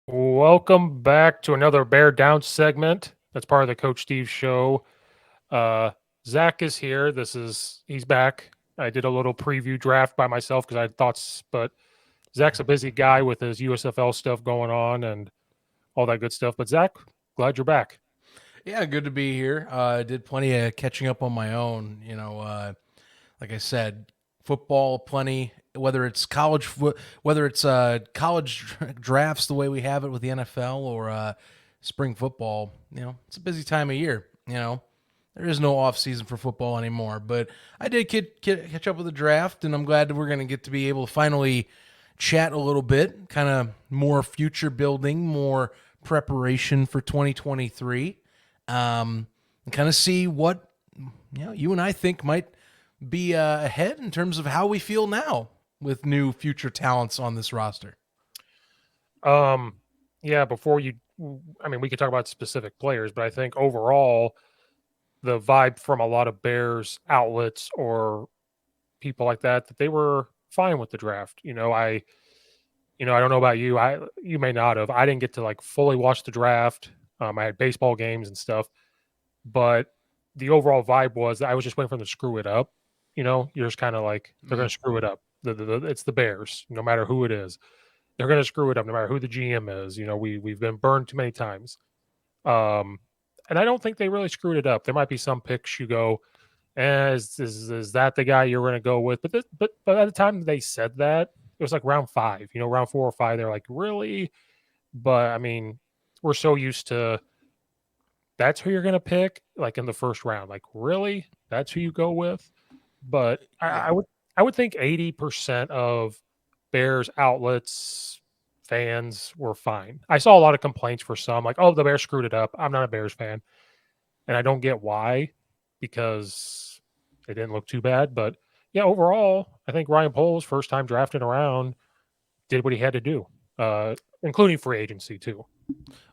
Welcome back to another Bear Down segment. That's part of the Coach Steve show. Uh, Zach is here. He's back. I did a little preview draft by myself because I had thoughts, but Zach's a busy guy with his USFL stuff going on and all that good stuff. But Zach, glad you're back. Yeah, good to be here. I did plenty of catching up on my own. Like I said, football, plenty. Whether it's college drafts the way we have it with the NFL or spring football. It's a busy time of year. There is no off season for football anymore. But I did catch up with the draft, and I'm glad that we're going to get to be able to finally chat a little bit, kind of more future building, more preparation for 2023, and kind of see what you and I think might be ahead in terms of how we feel now with new future talents on this roster. Um, yeah, we could talk about specific players, but I think overall, the vibe from a lot of Bears outlets or people like that they were fine with the draft. I don't know about you. You may not have. I didn't get to like fully watch the draft. I had baseball games and stuff, but the overall vibe was I was just waiting for them to screw it up. You're just kind of like they're going Mm. to screw it up. It's the Bears, no matter who it is. They're going to screw it up, no matter who the GM is. We've been burned too many times. Um, and I don't think they really screwed it up. There might be some picks you go, is that the guy you're going to go with? But at the time they said that, it was like round five, round 4 or 5. They're like, really? But I mean, we're so used to that's who you're going to pick, like in the first round. Like, really? That's who you go with? But Yeah. I would think 80% of Bears outlets fans were fine. I saw a lot of complaints for some, like, oh, the Bears screwed it up. I'm not a Bears fan, and I don't get why, because it didn't look too bad. But yeah, overall, I think Ryan Poles, first time drafting around, did what he had to do, including free agency too.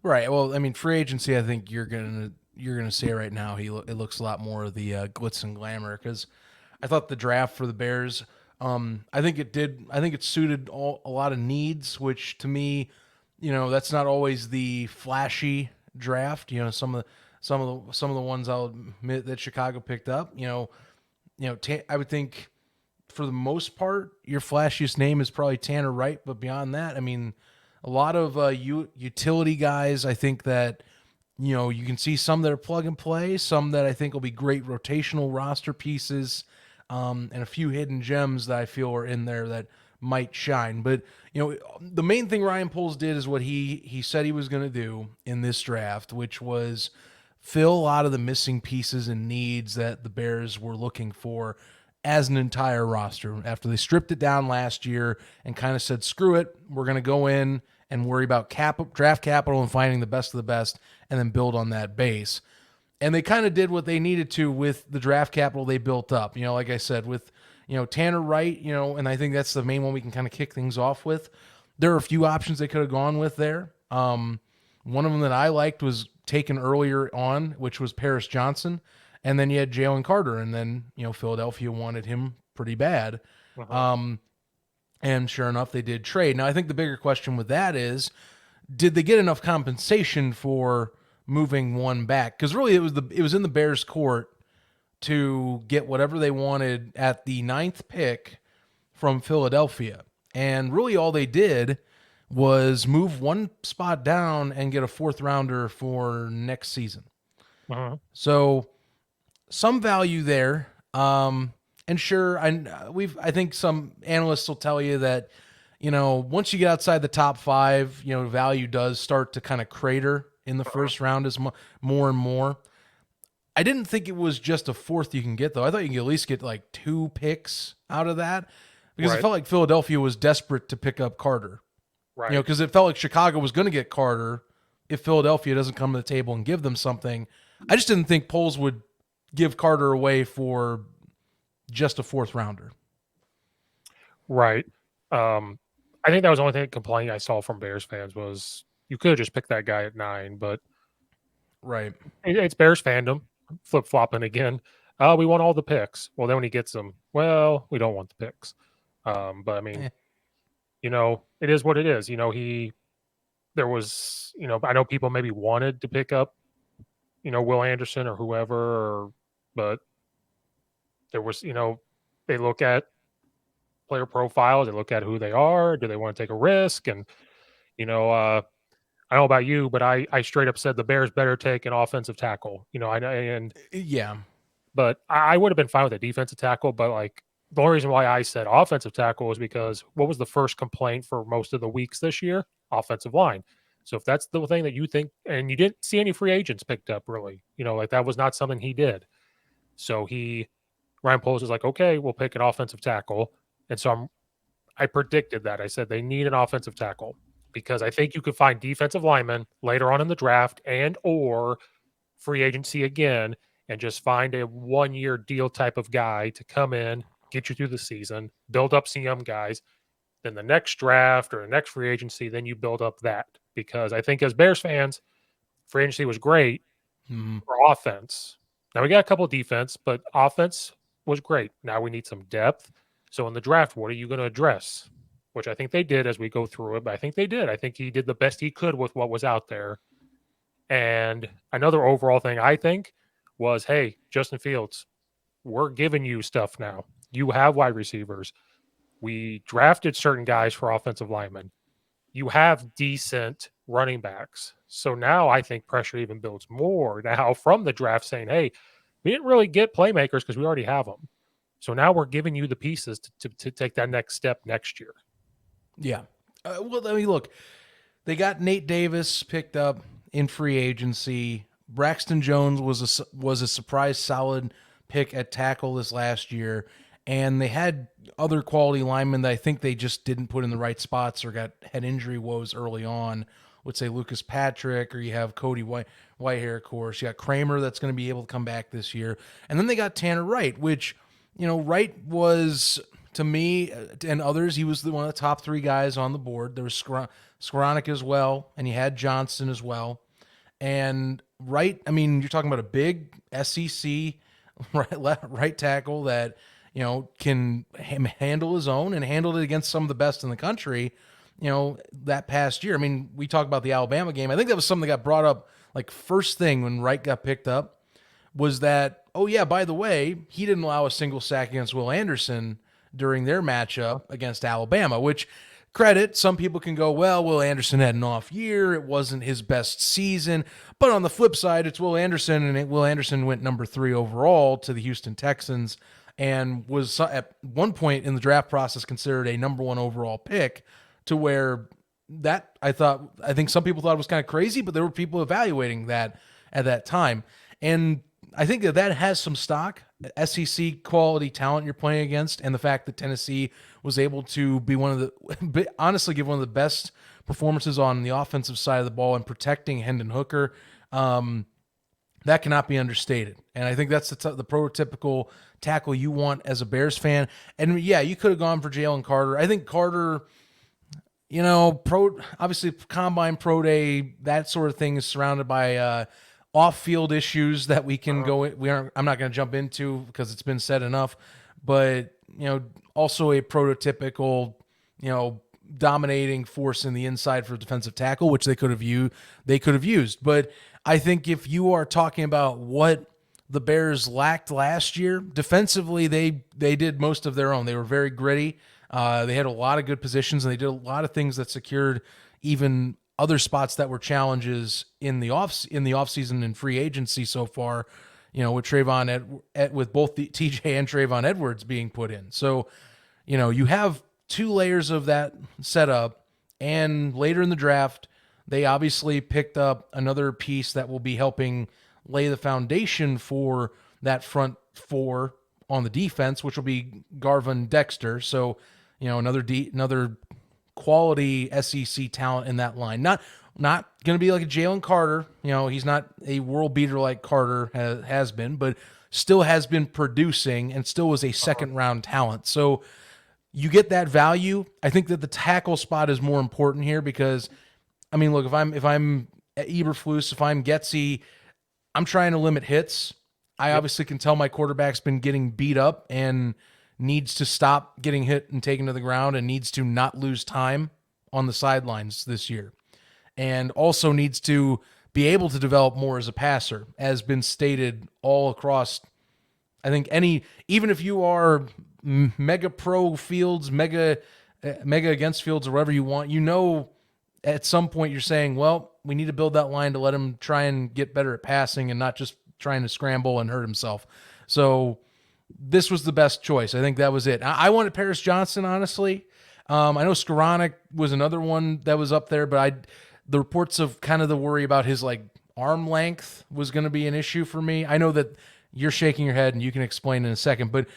Right. Well, I mean, free agency. I think you're gonna say right now it looks a lot more of the glitz and glamour because I thought the draft for the Bears. I think it did. I think it suited a lot of needs, which to me, that's not always the flashy draft. Some of the ones I'll admit that Chicago picked up. I would think for the most part, your flashiest name is probably Tanner Wright, but beyond that, I mean, a lot of utility guys. I think that you can see some that are plug and play, some that I think will be great rotational roster pieces, and a few hidden gems that I feel are in there that might shine. But the main thing Ryan Poles did is what he said he was going to do in this draft, which was fill a lot of the missing pieces and needs that the Bears were looking for as an entire roster after they stripped it down last year and kind of said, screw it, we're going to go in and worry about draft capital and finding the best of the best and then build on that base. And they kind of did what they needed to with the draft capital they built up. Like I said, with Tanner Wright, and I think that's the main one we can kind of kick things off with. There are a few options they could have gone with there. One of them that I liked was taken earlier on, which was Paris Johnson. And then you had Jalen Carter, and then Philadelphia wanted him pretty bad. Uh-huh. Um, and sure enough, they did trade. Now, I think the bigger question with that is, did they get enough compensation for moving one back? Because really, it was in the Bears' court to get whatever they wanted at the ninth pick from Philadelphia, and really all they did was move one spot down and get a fourth rounder for next season. Uh-huh. So some value there. And sure, I think some analysts will tell you that once you get outside the top five, value does start to kind of crater in the Uh-huh. first round as more and more. I didn't think it was just a fourth you can get though. I thought you could at least get like two picks out of that because it Right. felt like Philadelphia was desperate to pick up Carter. Right. Because it felt like Chicago was going to get Carter if Philadelphia doesn't come to the table and give them something. I just didn't think Poles would give Carter away for just a fourth rounder. Right. Um, I think that was the only complaint I saw from Bears fans was you could have just picked that guy at 9, but Right. it's Bears fandom flip flopping again. We want all the picks. Well, then when he gets them, well, we don't want the picks. But I mean, Eh. it is what it is. He there was, I know people maybe wanted to pick up, Will Anderson or whoever, but there was, they look at player profiles, they look at who they are, do they want to take a risk? And, you know, uh, I don't know about you, but I straight up said the Bears better take an offensive tackle. I know, and Yeah. but I would have been fine with a defensive tackle. But like the only reason why I said offensive tackle was because what was the first complaint for most of the weeks this year? Offensive line. So if that's the thing that you think, and you didn't see any free agents picked up really, like that was not something he did. So Ryan Poles is like, okay, we'll pick an offensive tackle, and so I predicted that. I said they need an offensive tackle because I think you could find defensive linemen later on in the draft and or free agency again and just find a 1-year deal type of guy to come in, get you through the season, build up some young guys. Then the next draft or the next free agency, then you build up that. Because I think as Bears fans, free agency was great Mhm. for offense. Now we got a couple of defense, but offense was great. Now we need some depth. So in the draft, what are you going to address? Which I think they did as we go through it, but I think they did. I think he did the best he could with what was out there. And another overall thing I think was, hey, Justin Fields, we're giving you stuff now. You have wide receivers. We drafted certain guys for offensive linemen. You have decent running backs. So now I think pressure even builds more now from the draft saying, hey, we didn't really get playmakers because we already have them. So now we're giving you the pieces to take that next step next year. Yeah. Well, I mean, look, they got Nate Davis picked up in free agency. Braxton Jones was a surprise solid pick at tackle this last year, and they had other quality linemen that I think they just didn't put in the right spots or had injury woes early on. Would say Lucas Patrick, or you have Cody Whitehair, of course. You got Kramer that's going to be able to come back this year, and then they got Tanner Wright, which Wright was to me and others, he was one of the top three guys on the board. There was Skoranek as well, and you had Johnston as well. And Wright, I mean, you're talking about a big SEC right tackle that can handle his own and handled it against some of the best in the country. That past year. I mean, we talked about the Alabama game. I think that was something that got brought up like first thing when Wright got picked up was that, oh yeah, by the way, he didn't allow a single sack against Will Anderson during their matchup against Alabama, which credit, some people can go, well, Will Anderson had an off year. It wasn't his best season. But on the flip side, it's Will Anderson, and Will Anderson went number 3 overall to the Houston Texans and was at one point in the draft process considered a number 1 overall pick, to where that I think some people thought it was kind of crazy, but there were people evaluating that at that time. And I think that has some stock. SEC quality talent you're playing against, and the fact that Tennessee was able to be honestly give one of the best performances on the offensive side of the ball and protecting Hendon Hooker, that cannot be understated. And I think that's the prototypical tackle you want as a Bears fan. And yeah, you could have gone for Jalen Carter. I think Carter, obviously combine, pro day, that sort of thing is surrounded by off-field issues that we can I'm not going to jump into because it's been said enough, but also a prototypical, dominating force in the inside for defensive tackle, which they could have used. But I think if you are talking about what the Bears lacked last year defensively, they did most of their own. They were very gritty. They had a lot of good positions, and they did a lot of things that secured even other spots that were challenges in the offseason and free agency so far, with with both the TJ and Trayvon Edwards being put in. So, you have 2 layers of that setup, and later in the draft, they obviously picked up another piece that will be helping lay the foundation for that front 4 on the defense, which will be Garvin Dexter. So, another quality SEC talent in that line. Not going to be like a Jalen Carter. He's not a world beater like Carter has been, but still has been producing and still was a second round talent. So you get that value. I think that the tackle spot is more important here because, I mean, look, if I'm Eberflus, if I'm Getsy, I'm trying to limit hits. I obviously can tell my quarterback's been getting beat up and needs to stop getting hit and taken to the ground and needs to not lose time on the sidelines this year. and also needs to be able to develop more as a passer, as been stated all across. I think even if you are mega pro fields, mega against fields, or whatever you want, at some point you're saying, well, we need to build that line to let him try and get better at passing and not just trying to scramble and hurt himself. So this was the best choice. I think that was it. I wanted Paris Johnson, honestly. I know Skoranek was another one that was up there, but the reports of kind of the worry about his like arm length was going to be an issue for me. I know that you're shaking your head and you can explain in a second, but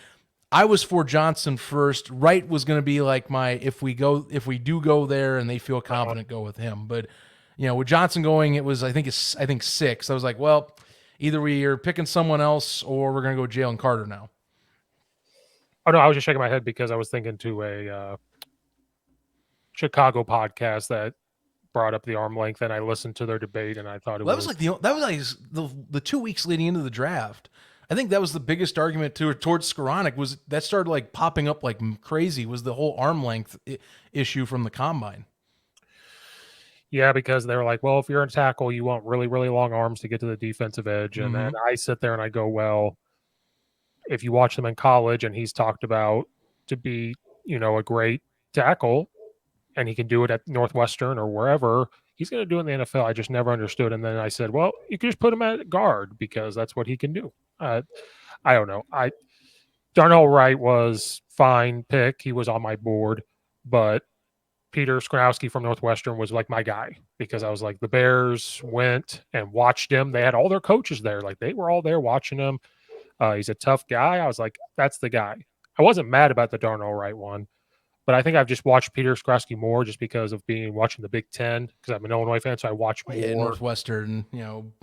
I was for Johnson first. Wright was going to be like my if we do go there and they feel confident, go with him. But with Johnson going, it was I think 6. I was like, well, either we are picking someone else or we're going to go Jalen Carter now. Oh no, I was just shaking my head because I was thinking to a Chicago podcast that brought up the arm length, and I listened to their debate, and I thought that was like the 2 weeks leading into the draft. I think that was the biggest argument towards Skoranek was that started like popping up like crazy was the whole arm length issue from the combine. Yeah, because they were like, well, if you're a tackle, you want really, really long arms to get to the defensive edge. And then I sit there and I go, well, if you watch him in college and he's talked about to be, a great tackle and he can do it at Northwestern or wherever, he's going to do it in the NFL. I just never understood. And then I said, well, you can just put him at guard because that's what he can do. I don't know. Darnell Wright was fine pick. He was on my board, but Peter Skrowski from Northwestern was like my guy because I was like, the Bears went and watched him. They had all their coaches there. Like they were all there watching him. He's a tough guy. I was like, that's the guy. I wasn't mad about the Darnell Wright one, but I think I've just watched Peter Skrowski more just because of watching the Big Ten because I'm an Illinois fan. So I watch more. Yeah, Northwestern,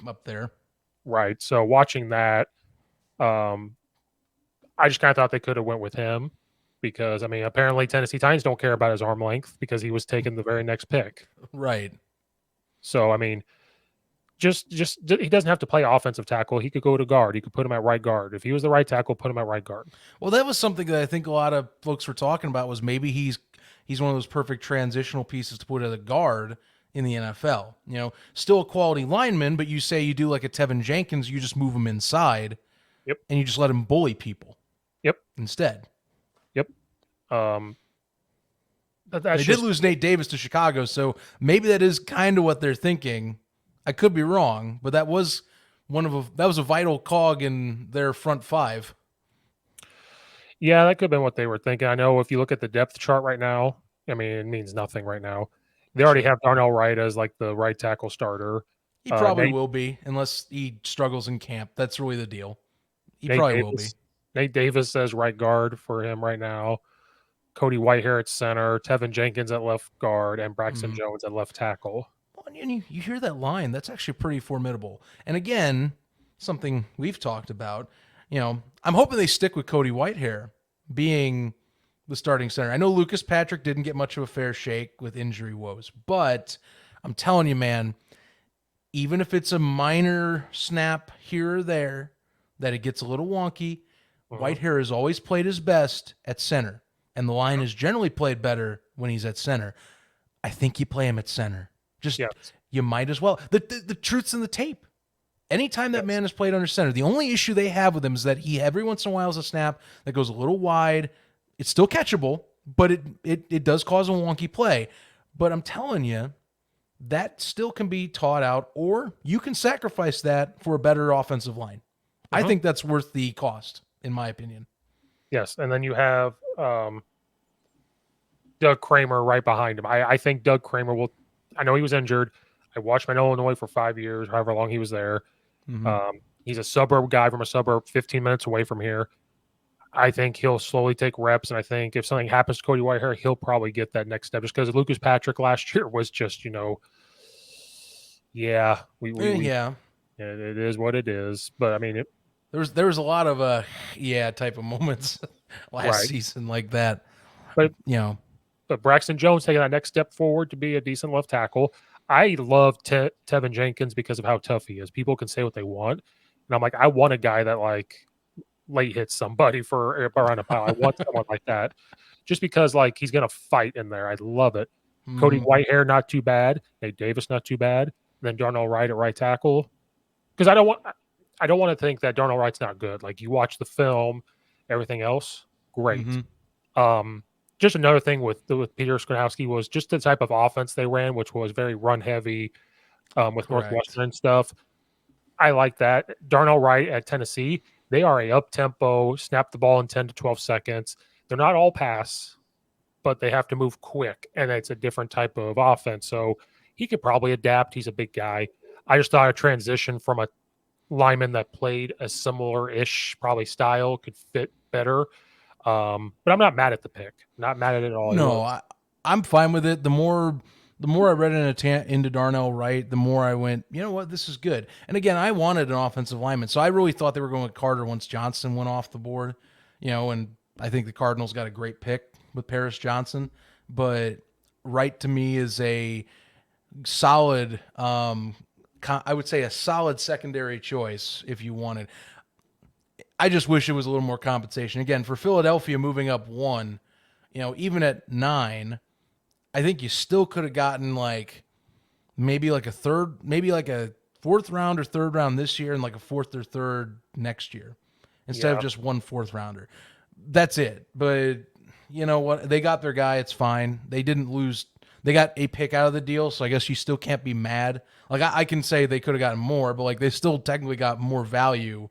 up there. Right. So watching that, I just kind of thought they could have went with him because, apparently Tennessee Titans don't care about his arm length because he was taken the very next pick. Right. So, just he doesn't have to play offensive tackle. He could go to guard. He could put him at right guard. If he was the right tackle, put him at right guard. Well, that was something that I think a lot of folks were talking about was maybe he's one of those perfect transitional pieces to put at a guard in the NFL. Still a quality lineman, but you say you do like a Tevin Jenkins, you just move him inside. Yep. And you just let him bully people. Yep. Instead. Yep. They did lose Nate Davis to Chicago, so maybe that is kind of what they're thinking. I could be wrong, but that was a vital cog in their front five. Yeah, that could have been what they were thinking. I know if you look at the depth chart right now, it means nothing right now. They already have Darnell Wright as like the right tackle starter. He probably will be, unless he struggles in camp. That's really the deal. He Nate probably Davis, will be. Nate Davis says right guard for him right now. Cody Whitehair at center, Tevin Jenkins at left guard, and Braxton Jones at left tackle. Well, and you hear that line, that's actually pretty formidable. And again, something we've talked about, I'm hoping they stick with Cody Whitehair being the starting center. I know Lucas Patrick didn't get much of a fair shake with injury woes, but I'm telling you, man, even if it's a minor snap here or there, that it gets a little wonky, Whitehair has always played his best at center. And the line is generally played better when he's at center. I think you play him at center. You might as well. The truth's in the tape. Anytime that man has played under center, the only issue they have with him is that he every once in a while has a snap that goes a little wide. It's still catchable, but it does cause a wonky play. But I'm telling you, that still can be taught out, or you can sacrifice that for a better offensive line. I think that's worth the cost, in my opinion. Yes, and then you have Doug Kramer right behind him. I think Doug Kramer will – I know he was injured. I watched him in Illinois for 5 years, however long he was there. He's a suburb guy from a suburb 15 minutes away from here. I think he'll slowly take reps, and I think if something happens to Cody Whitehair, he'll probably get that next step just because Lucas Patrick last year was just, it is what it is. But, there was a lot of type of moments last season like that. But Braxton Jones taking that next step forward to be a decent left tackle. I love Tevin Jenkins because of how tough he is. People can say what they want, and I'm like, I want a guy that like late hits somebody for around a pile. I want someone like that, just because like he's gonna fight in there. I love it. Cody Hmm. Whitehair, not too bad. Nate Davis, not too bad. Then Darnell Wright at right tackle. Because I don't want to think that Darnell Wright's not good. Like you watch the film, everything else, great. Hmm. Um, just another thing with Peter Skrnowski was just the type of offense they ran, which was very run heavy with Correct. Northwestern and stuff. I like that. Darnell Wright at Tennessee, they are a up tempo, snap the ball in 10 to 12 seconds. They're not all pass, but they have to move quick, and it's a different type of offense. So he could probably adapt. He's a big guy. I just thought a transition from a lineman that played a similar-ish probably style could fit better. But I'm not mad at the pick. Not mad at it at all. It No, was I'm fine with it. The more I read into Darnell Wright, the more I went, you know what, this is good. And again, I wanted an offensive lineman, so I really thought they were going with Carter once Johnson went off the board. And I think the Cardinals got a great pick with Paris Johnson, but Wright to me is a solid, I would say a solid secondary choice if you wanted. I just wish it was a little more compensation. Again, for Philadelphia moving up one, even at 9, I think you still could have gotten like maybe like a third, maybe like a fourth round or third round this year and like a fourth or third next year instead of yeah. just one fourth rounder. That's it. But you know what? They got their guy. It's fine. They didn't lose. They got a pick out of the deal, so I guess you still can't be mad. Like I can say they could have gotten more, but like they still technically got more value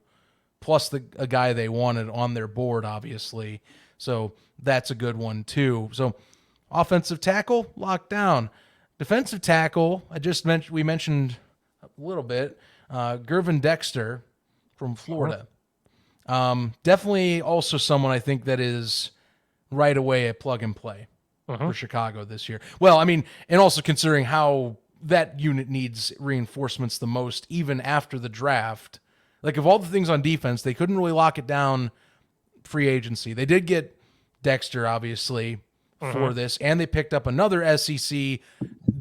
plus a guy they wanted on their board, obviously. So that's a good one too. So offensive tackle locked down. Defensive tackle, we mentioned a little bit. Gervin Dexter from Uh-huh. Florida. Definitely also someone I think that is right away a plug and play Uh-huh. for Chicago this year. Well, I mean, and also considering how that unit needs reinforcements the most, even after the draft. Like, of all the things on defense, they couldn't really lock it down free agency. They did get Dexter, obviously, Uh-huh. for this, and they picked up another SEC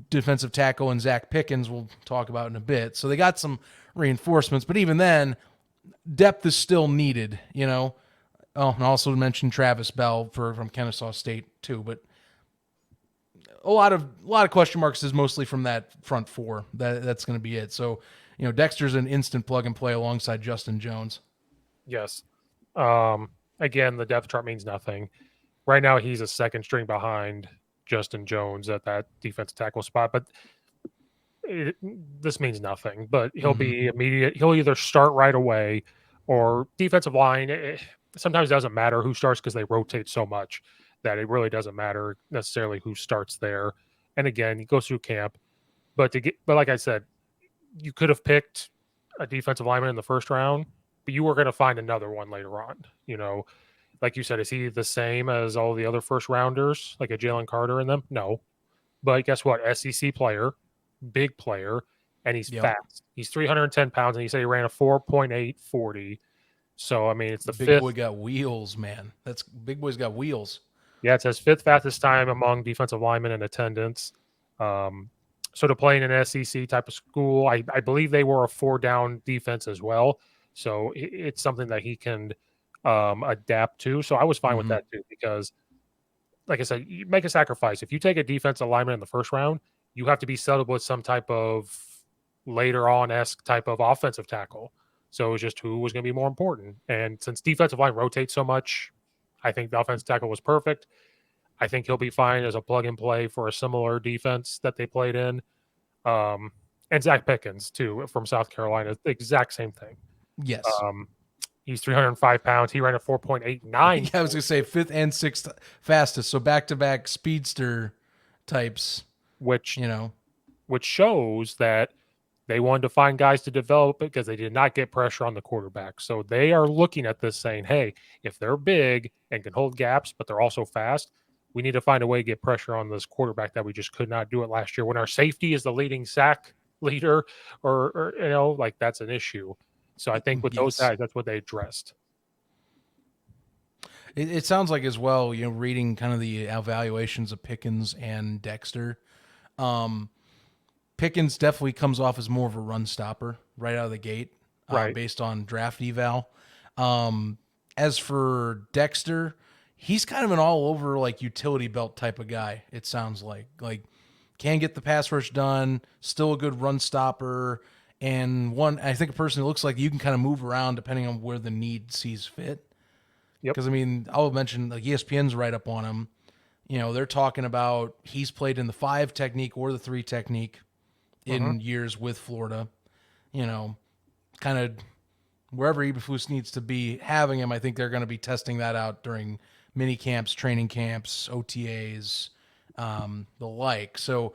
defensive tackle and Zach Pickens, we'll talk about in a bit. So they got some reinforcements, but even then, depth is still needed. Oh, and also mention Travis Bell from Kennesaw State too, but a lot of question marks is mostly from that front four. That's going to be it. So, Dexter's an instant plug and play alongside Justin Jones. Yes. Um, Again, the depth chart means nothing. Right now, he's a second string behind Justin Jones at that defensive tackle spot, but it, this means nothing. But he'll Mm-hmm. be immediate. He'll either start right away or defensive line. Sometimes it doesn't matter who starts because they rotate so much that it really doesn't matter necessarily who starts there. And again, he goes through camp. But like I said, you could have picked a defensive lineman in the first round, but you were going to find another one later on. Like you said, is he the same as all the other first rounders, like a Jalen Carter in them? No. But guess what? SEC player, big player, and he's Yep. fast. He's 310 pounds, and he said he ran a 4.840. So, I mean, it's the Big boy fifth. got wheels, man. That's Big boy's got wheels. Yeah, it says fifth fastest time among defensive linemen in attendance. Um, so to play in an SEC type of school, I believe they were a 4 down defense as well. So it's something that he can adapt to. So I was fine with Mm-hmm. that too, because like I said, you make a sacrifice. If you take a defensive lineman in the first round, you have to be settled with some type of later on esque type of offensive tackle. So it was just who was going to be more important. And since defensive line rotates so much, I think the offensive tackle was perfect. I think he'll be fine as a plug and play for a similar defense that they played in. Um, and Zach Pickens, too, from South Carolina, the exact same thing. Yes. Um, he's 305 pounds. He ran a Yeah, 4.89, I was gonna say fifth and sixth fastest. So back to back speedster types. which You know. which shows that they wanted to find guys to develop it because they did not get pressure on the quarterback. So they are looking at this saying, hey, if they're big and can hold gaps, but they're also fast, we need to find a way to get pressure on this quarterback that we just could not do it last year when our safety is the leading sack leader, or like that's an issue. So I think with those Yes. guys, that's what they addressed. It sounds like as well. Reading kind of the evaluations of Pickens and Dexter. Um, Pickens definitely comes off as more of a run stopper right out of the gate, Right. based on draft eval. Um, as for Dexter, he's kind of an all over like utility belt type of guy. It sounds like can get the pass rush done, still a good run stopper, and I think a person who looks like you can kind of move around depending on where the need sees fit. Yep. Because I mean, I'll mention like ESPN's right up on him. They're talking about he's played in the 5 technique or the 3 technique Hmm. in years with Florida. You know, kind of wherever Eberflus needs to be having him. I think they're going to be testing that out during mini camps, training camps, OTAs, the like. So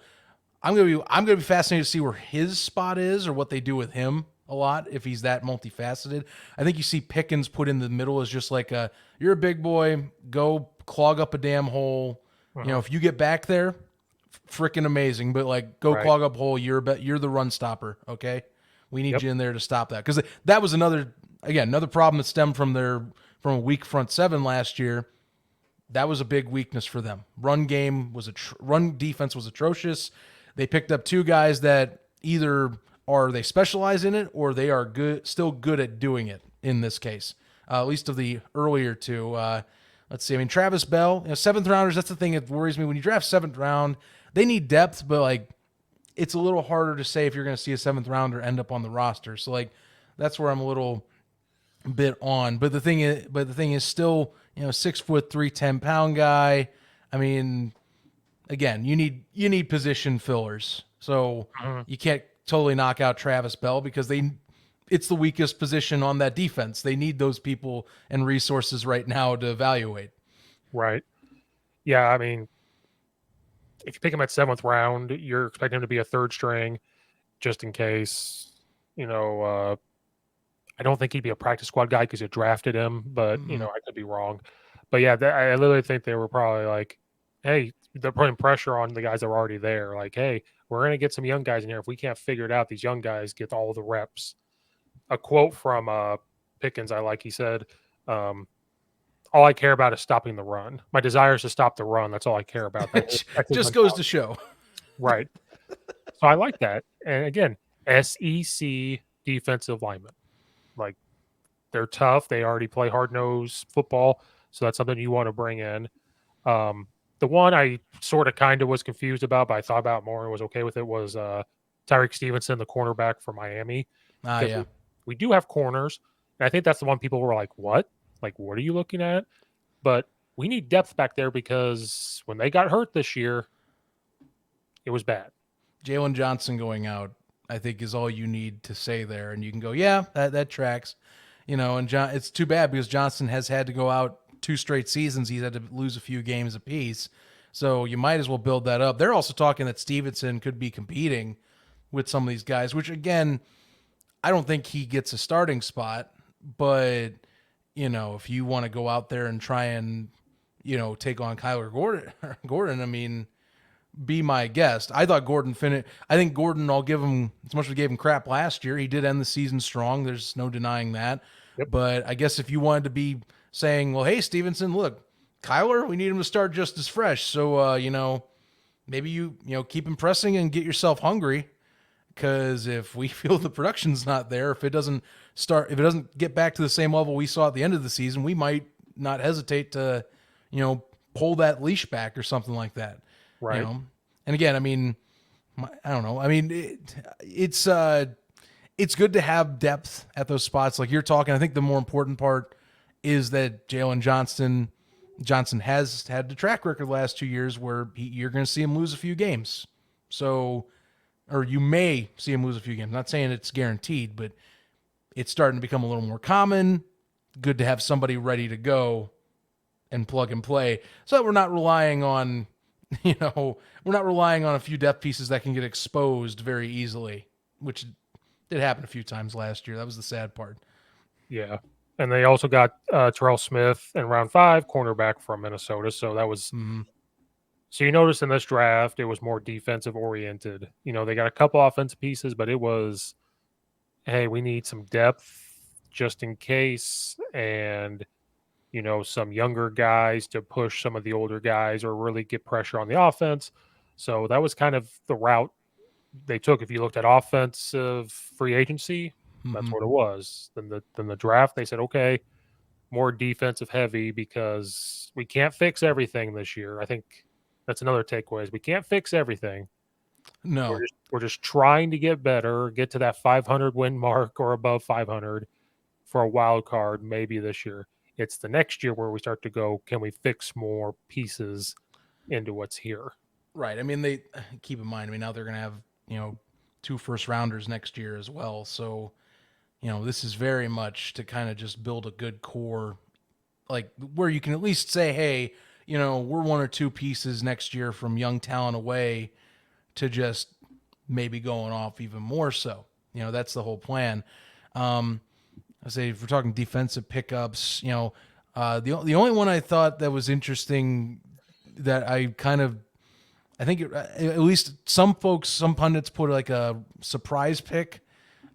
I'm gonna be fascinated to see where his spot is or what they do with him a lot if he's that multifaceted. I think you see Pickens put in the middle as just like you're a big boy, go clog up a damn hole. Hmm. If you get back there, freaking amazing. But like, go Right. clog up a hole. You're the run stopper. Okay, we need Yep. you in there to stop that because that was another problem that stemmed from a weak front 7 last year. That was a big weakness for them. Run defense was atrocious. They picked up 2 guys that either are they specialize in it or they are still good at doing it. In this case, at least of the earlier 2. Let's see. I mean, Travis Bell, 7th rounders. That's the thing that worries me when you draft 7th round. They need depth, but like it's a little harder to say if you're going to see a 7th rounder end up on the roster. So like that's where I'm a little bit on. But the thing is still, 6 foot 310 pound guy. I mean, again, you need position fillers. So Hmm. you can't totally knock out Travis Bell because it's the weakest position on that defense. They need those people and resources right now to evaluate. Right. Yeah. I mean, if you pick him at 7th round, you're expecting him to be a third string just in case. You know, I don't think he'd be a practice squad guy because you drafted him, but Mm-hmm. I could be wrong. But yeah, I literally think they were probably like, "Hey, they're putting pressure on the guys that are already there. Like, hey, we're gonna get some young guys in here. If we can't figure it out, these young guys get all the reps." A quote from Pickens, I like. He said, um, "All I care about is stopping the run. My desire is to stop the run. That's all I care about. That's his Just goes to mentality." show. Right. So I like that. And again, SEC defensive lineman. Like they're tough. They already play hard nosed football, so that's something you want to bring in. Um, the one I sort of kind of was confused about, but I thought about more and was okay with it was Tyreek Stevenson, the cornerback for Miami, Ah, because yeah. we do have corners, and I think that's the one people were like, "What? Like, what are you looking at?" But we need depth back there because when they got hurt this year, it was bad. Jalen Johnson going out, I think, is all you need to say there, and you can go, yeah, that tracks. And it's too bad because Johnson has had to go out 2 straight seasons. He's had to lose a few games apiece, so you might as well build that up. They're also talking that Stevenson could be competing with some of these guys, which again, I don't think he gets a starting spot, but if you want to go out there and try and take on Kyler Gordon, I mean, be my guest. I thought Gordon finished. I think Gordon, I'll give him as much as we gave him crap last year. He did end the season strong. There's no denying that. Yep. But I guess if you wanted to be saying, well, hey, Stevenson, look, Kyler, we need him to start just as fresh. So, maybe keep him pressing and get yourself hungry. Because if we feel the production's not there, if it doesn't get back to the same level we saw at the end of the season, we might not hesitate to, pull that leash back or something like that. you Right. know and again, I mean, I don't know, I mean, it's good to have depth at those spots like you're talking. I think the more important part is that Johnson has had the track record the last 2 years where you're going to see him lose a few games. So, or you may see him lose a few games. I'm not saying it's guaranteed, but it's starting to become a little more common. Good to have somebody ready to go and plug and play so that we're not relying on a few depth pieces that can get exposed very easily, which did happen a few times last year. That was the sad part. Yeah. And they also got Terrell Smith in round 5, cornerback from Minnesota. So that was Mm-hmm. so you notice in this draft it was more defensive oriented. They got a couple offensive pieces, but it was, hey, we need some depth just in case, and some younger guys to push some of the older guys or really get pressure on the offense. So that was kind of the route they took. If you looked at offensive free agency, that's Mm-hmm. what it was. Then the draft, they said, okay, more defensive heavy because we can't fix everything this year. I think that's another takeaway is we can't fix everything. No. We're just trying to get better, get to that 500 win mark or above 500 for a wild card maybe this year. It's the next year where we start to go, can we fix more pieces into what's here? Right. I mean, they keep in mind. I mean, now they're going to have two first rounders next year as well. So this is very much to kind of just build a good core, like where you can at least say, hey, we're one or two pieces next year from young talent away to just maybe going off even more so. That's the whole plan. I say if we're talking defensive pickups, the only one I thought that was interesting that I think at least some folks, some pundits put like a surprise pick.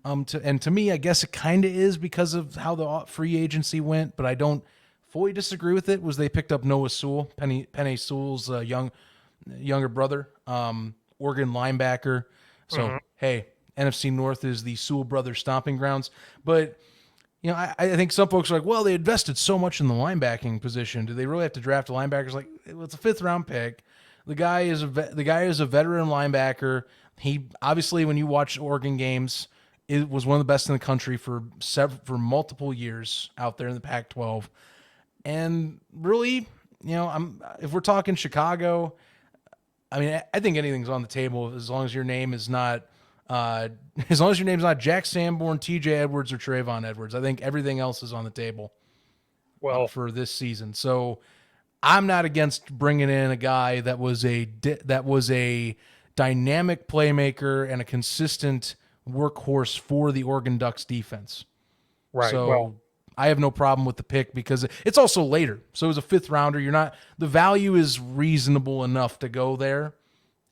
To me, I guess it kind of is because of how the free agency went, but I don't fully disagree with it. Was they picked up Noah Sewell, Penny Sewell's younger brother, Oregon linebacker. So Mhm. hey, NFC North is the Sewell brothers stomping grounds, but I think some folks are like, well, they invested so much in the linebacking position. Do they really have to draft a linebacker? It's like, well, it's a fifth round pick. The guy is a veteran linebacker. He obviously, when you watch Oregon games, it was one of the best in the country for multiple years out there in the Pac-12. And really, if we're talking Chicago, I mean, I think anything's on the table as long as your name is not uh, as long as your name's not Jack Sanborn, T.J. Edwards, or Trayvon Edwards. I think everything else is on the table Well, for this season. So I'm not against bringing in a guy that was a dynamic playmaker and a consistent workhorse for the Oregon Ducks defense. right. Well, So I have no problem with the pick because it's also later. So it was a fifth rounder. The value is reasonable enough to go there.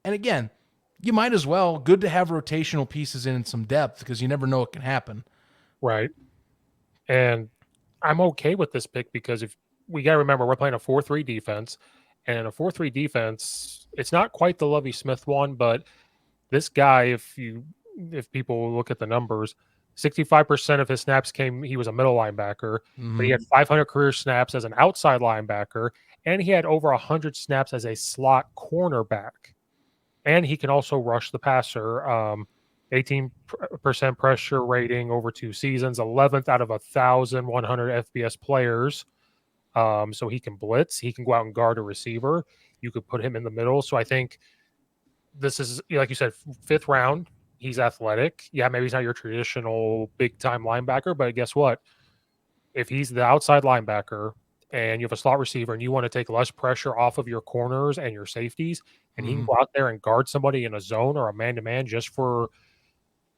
And again, you might as well. Good to have rotational pieces in some depth because you never know what can happen. right. And I'm okay with this pick because if we got to remember, we're playing a 4-3 defense, and a 4-3 defense, it's not quite the Lovie Smith one, but this guy, if people look at the numbers, 65% of his snaps he was a middle linebacker, but he Mm-hmm. had 500 career snaps as an outside linebacker, and he had over 100 snaps as a slot cornerback. And he can also rush the passer. 18% pressure rating over 2 seasons, 11th out of 1,100 FBS players. So he can blitz. He can go out and guard a receiver. You could put him in the middle. So I think this is, like you said, fifth round. He's athletic. Yeah, maybe he's not your traditional big time linebacker, but guess what? If he's the outside linebacker and you have a slot receiver and you want to take less pressure off of your corners and your safeties, and he can Mm-hmm. go out there and guard somebody in a zone or a man to man just for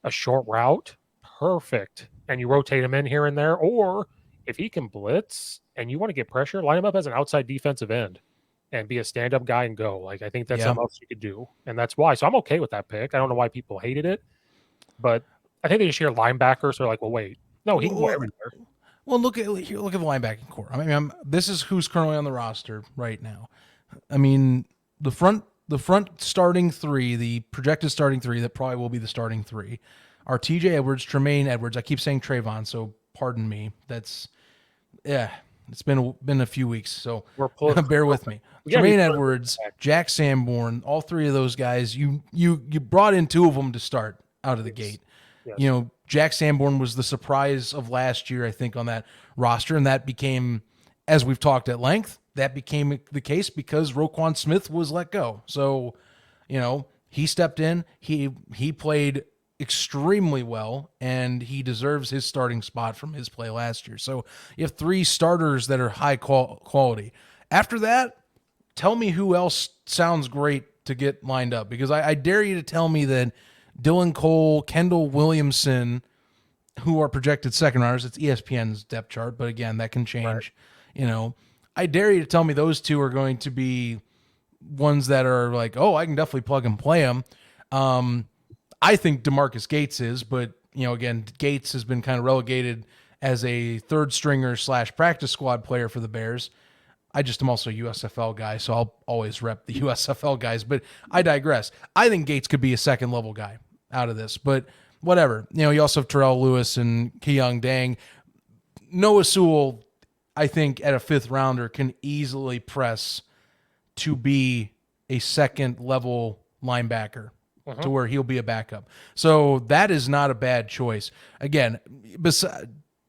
a short route, perfect. And you rotate him in here and there. Or if he can blitz and you want to get pressure, line him up as an outside defensive end and be a stand up guy and go. Like, I think that's Yeah. something else you could do. And that's why. So I'm okay with that pick. I don't know why people hated it, but I think they just hear linebackers. So they're like, well, wait, no, he can go Well, everywhere. well, look at the linebacking core. I mean, this is who's currently on the roster right now. I mean, the front starting three, the projected starting three that probably will be the starting three, are T.J. Edwards, Tremaine Edwards. I keep saying Trayvon, so pardon me. Yeah. It's been a few weeks, so We're pulling. bear with me. We got to be Tremaine political Edwards, correct. Jack Sanborn, all three of those guys. You brought in two of them to start out of the Yes. gate. Yes. Jack Sanborn was the surprise of last year, I think, on that roster, and that became, as we've talked at length, that became the case because Roquan Smith was let go. So, he stepped in. He played extremely well, and he deserves his starting spot from his play last year. So you have three starters that are high quality. After that, tell me who else sounds great to get lined up, because I dare you to tell me that Dylan Cole, Kendall Williamson, who are projected second rounders. It's ESPN's depth chart, but again, that can Right. change. I dare you to tell me those two are going to be ones that are like, oh, I can definitely plug and play them. I think DeMarcus Gates is, but again, Gates has been kind of relegated as a third stringer / practice squad player for the Bears. I just am also a USFL guy, so I'll always rep the USFL guys, but I digress. I think Gates could be a second level guy out of this, but whatever. You also have Terrell Lewis and Keyoung Dang. Noah Sewell, I think at a fifth rounder can easily press to be a second level linebacker. to Mhm. where he'll be a backup. So that is not a bad choice. Again,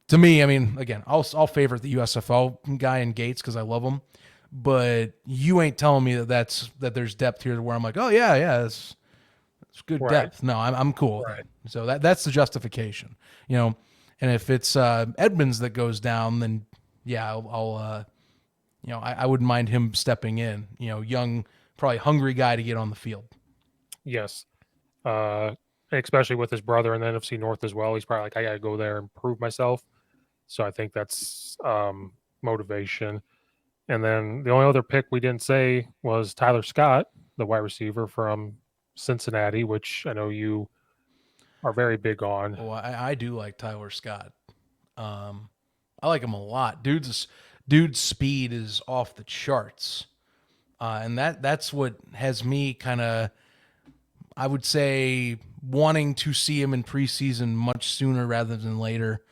to me, I mean, again, I'll favorite the USFL guy in Gates because I love him. But you ain't telling me that there's depth here where I'm like, oh yeah, it's good Right. depth. No, I'm cool with Right. it. So that's the justification, you know. And if it's Edmonds that goes down, then yeah, I'll I wouldn't mind him stepping in. Young, probably hungry guy to get on the field. Yes. Uh, Especially with his brother in the NFC North as well. He's probably like, I got to go there and prove myself. So I think that's motivation. And then the only other pick we didn't say was Tyler Scott, the wide receiver from Cincinnati, which I know you are very big on. Oh, I do like Tyler Scott. Um, I like him a lot. Dude's speed is off the charts, and that's what has me kind of, I would say, wanting to see him in preseason much sooner rather than later,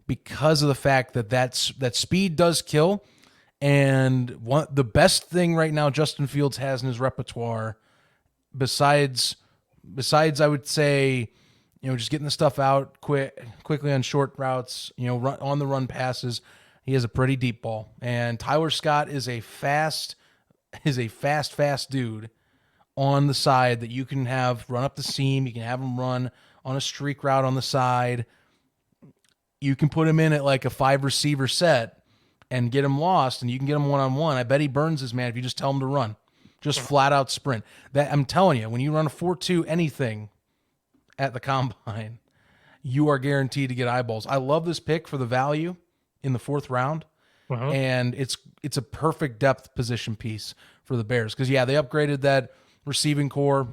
because of the fact that speed does kill. And the best thing right now Justin Fields has in his repertoire, besides I would say, just getting the stuff out quickly on short routes, on the run passes. He has a pretty deep ball, and Tyler Scott is a fast dude on the side that you can have run up the seam. You can have him run on a streak route on the side. You can put him in at like a 5 receiver set and get him lost, and you can get him one-on-one. I bet he burns his man if you just tell him to run. Just flat out sprint. That I'm telling you, when you run a 4.2 anything at the combine, you are guaranteed to get eyeballs. I love this pick for the value in the 4th round, Mhm. and it's a perfect depth position piece for the Bears because they upgraded that receiving core.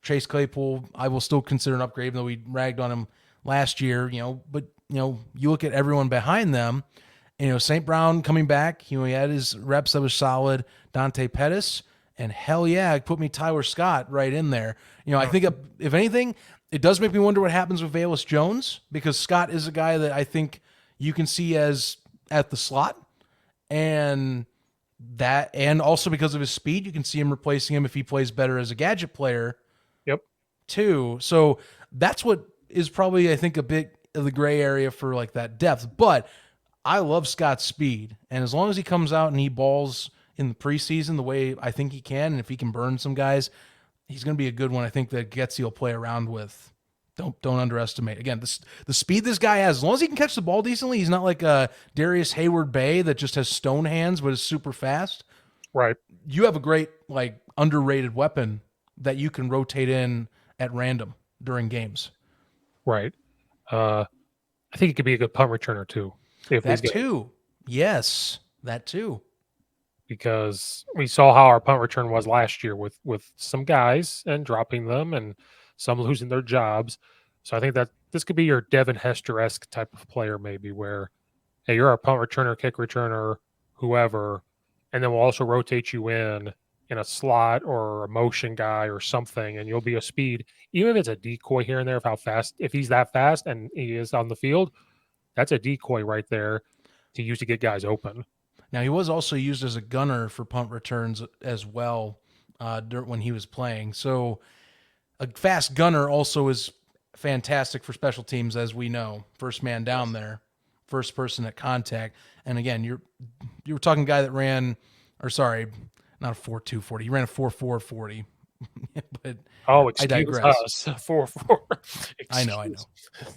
Chase Claypool, I will still consider an upgrade, even though we ragged on him last year. But you look at everyone behind them. St. Brown coming back. He had his reps that was solid. Dante Pettis. And hell yeah, put me Tyler Scott right in there. I think if anything, it does make me wonder what happens with Velus Jones, because Scott is a guy that I think you can see as at the slot, and also because of his speed, you can see him replacing him if he plays better as a gadget player Yep. too. So that's what is probably, I think, a bit of the gray area for like that depth. But I love Scott's speed, and as long as he comes out and he balls in the preseason the way I think he can, and if he can burn some guys, he's going to be a good one. I think that Getsy will play around with. Don't underestimate. Again, the speed this guy has. As long as he can catch the ball decently, he's not like a Darius Hayward Bay that just has stone hands but is super fast. Right. You have a great underrated weapon that you can rotate in at random during games. Right. Uh, I think he could be a good punt returner too, if he's That good, too. Yes, that too. because we saw how our punt return was last year with some guys and dropping them and some losing their jobs. So I think that this could be your Devin Hester esque type of player, maybe where hey, you're a punt returner, kick returner, whoever, and then we'll also rotate you in a slot or a motion guy or something, and you'll be a speed, even if it's a decoy here and there of how fast. If he's that fast and he is on the field, that's a decoy right there to use to get guys open. Now, he was also used as a gunner for punt returns as well when he was playing. So a fast gunner also is fantastic for special teams, as we know. First man down Yes. there, first person at contact. And again, you were talking guy that ran, or sorry, not a 4.2 40. He ran a 4.4 40. But Oh, I excuse digress. us. 4-4. I know, Excuse.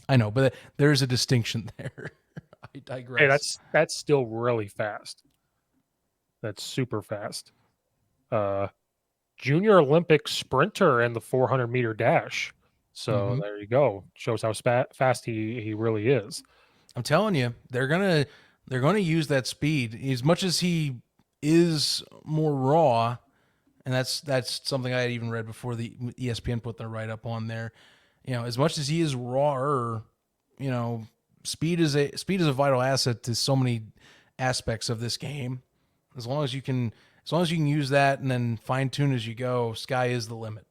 I know. But there's a distinction there. I Hey, digress. that's still really fast. That's super fast. Uh, Junior Olympic sprinter in the 400-meter dash. So Mm-hmm. there you go. Shows how fast he really is. I'm telling you, they're gonna use that speed as much as he is more raw, and that's something I had even read before the ESPN put their write up on there. As much as he is rawer, you know, speed is a vital asset to so many aspects of this game. As long as you can use that and then fine tune as you go, sky is the limit.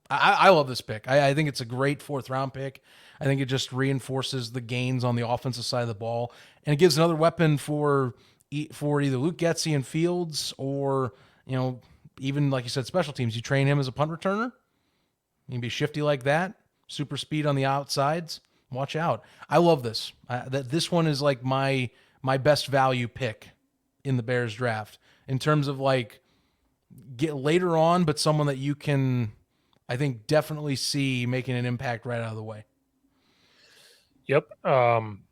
I love this pick. I think it's a great 4th round pick. I think it just reinforces the gains on the offensive side of the ball, and it gives another weapon for either Luke Getsy and Fields, or even like you said, special teams. You train him as a punt returner. You can be shifty like that, super speed on the outsides. Watch out. I love this. This one is like my best value pick in the Bears draft in terms of like get later on, but someone that you can, I think, definitely see making an impact right out of the way. Yep. And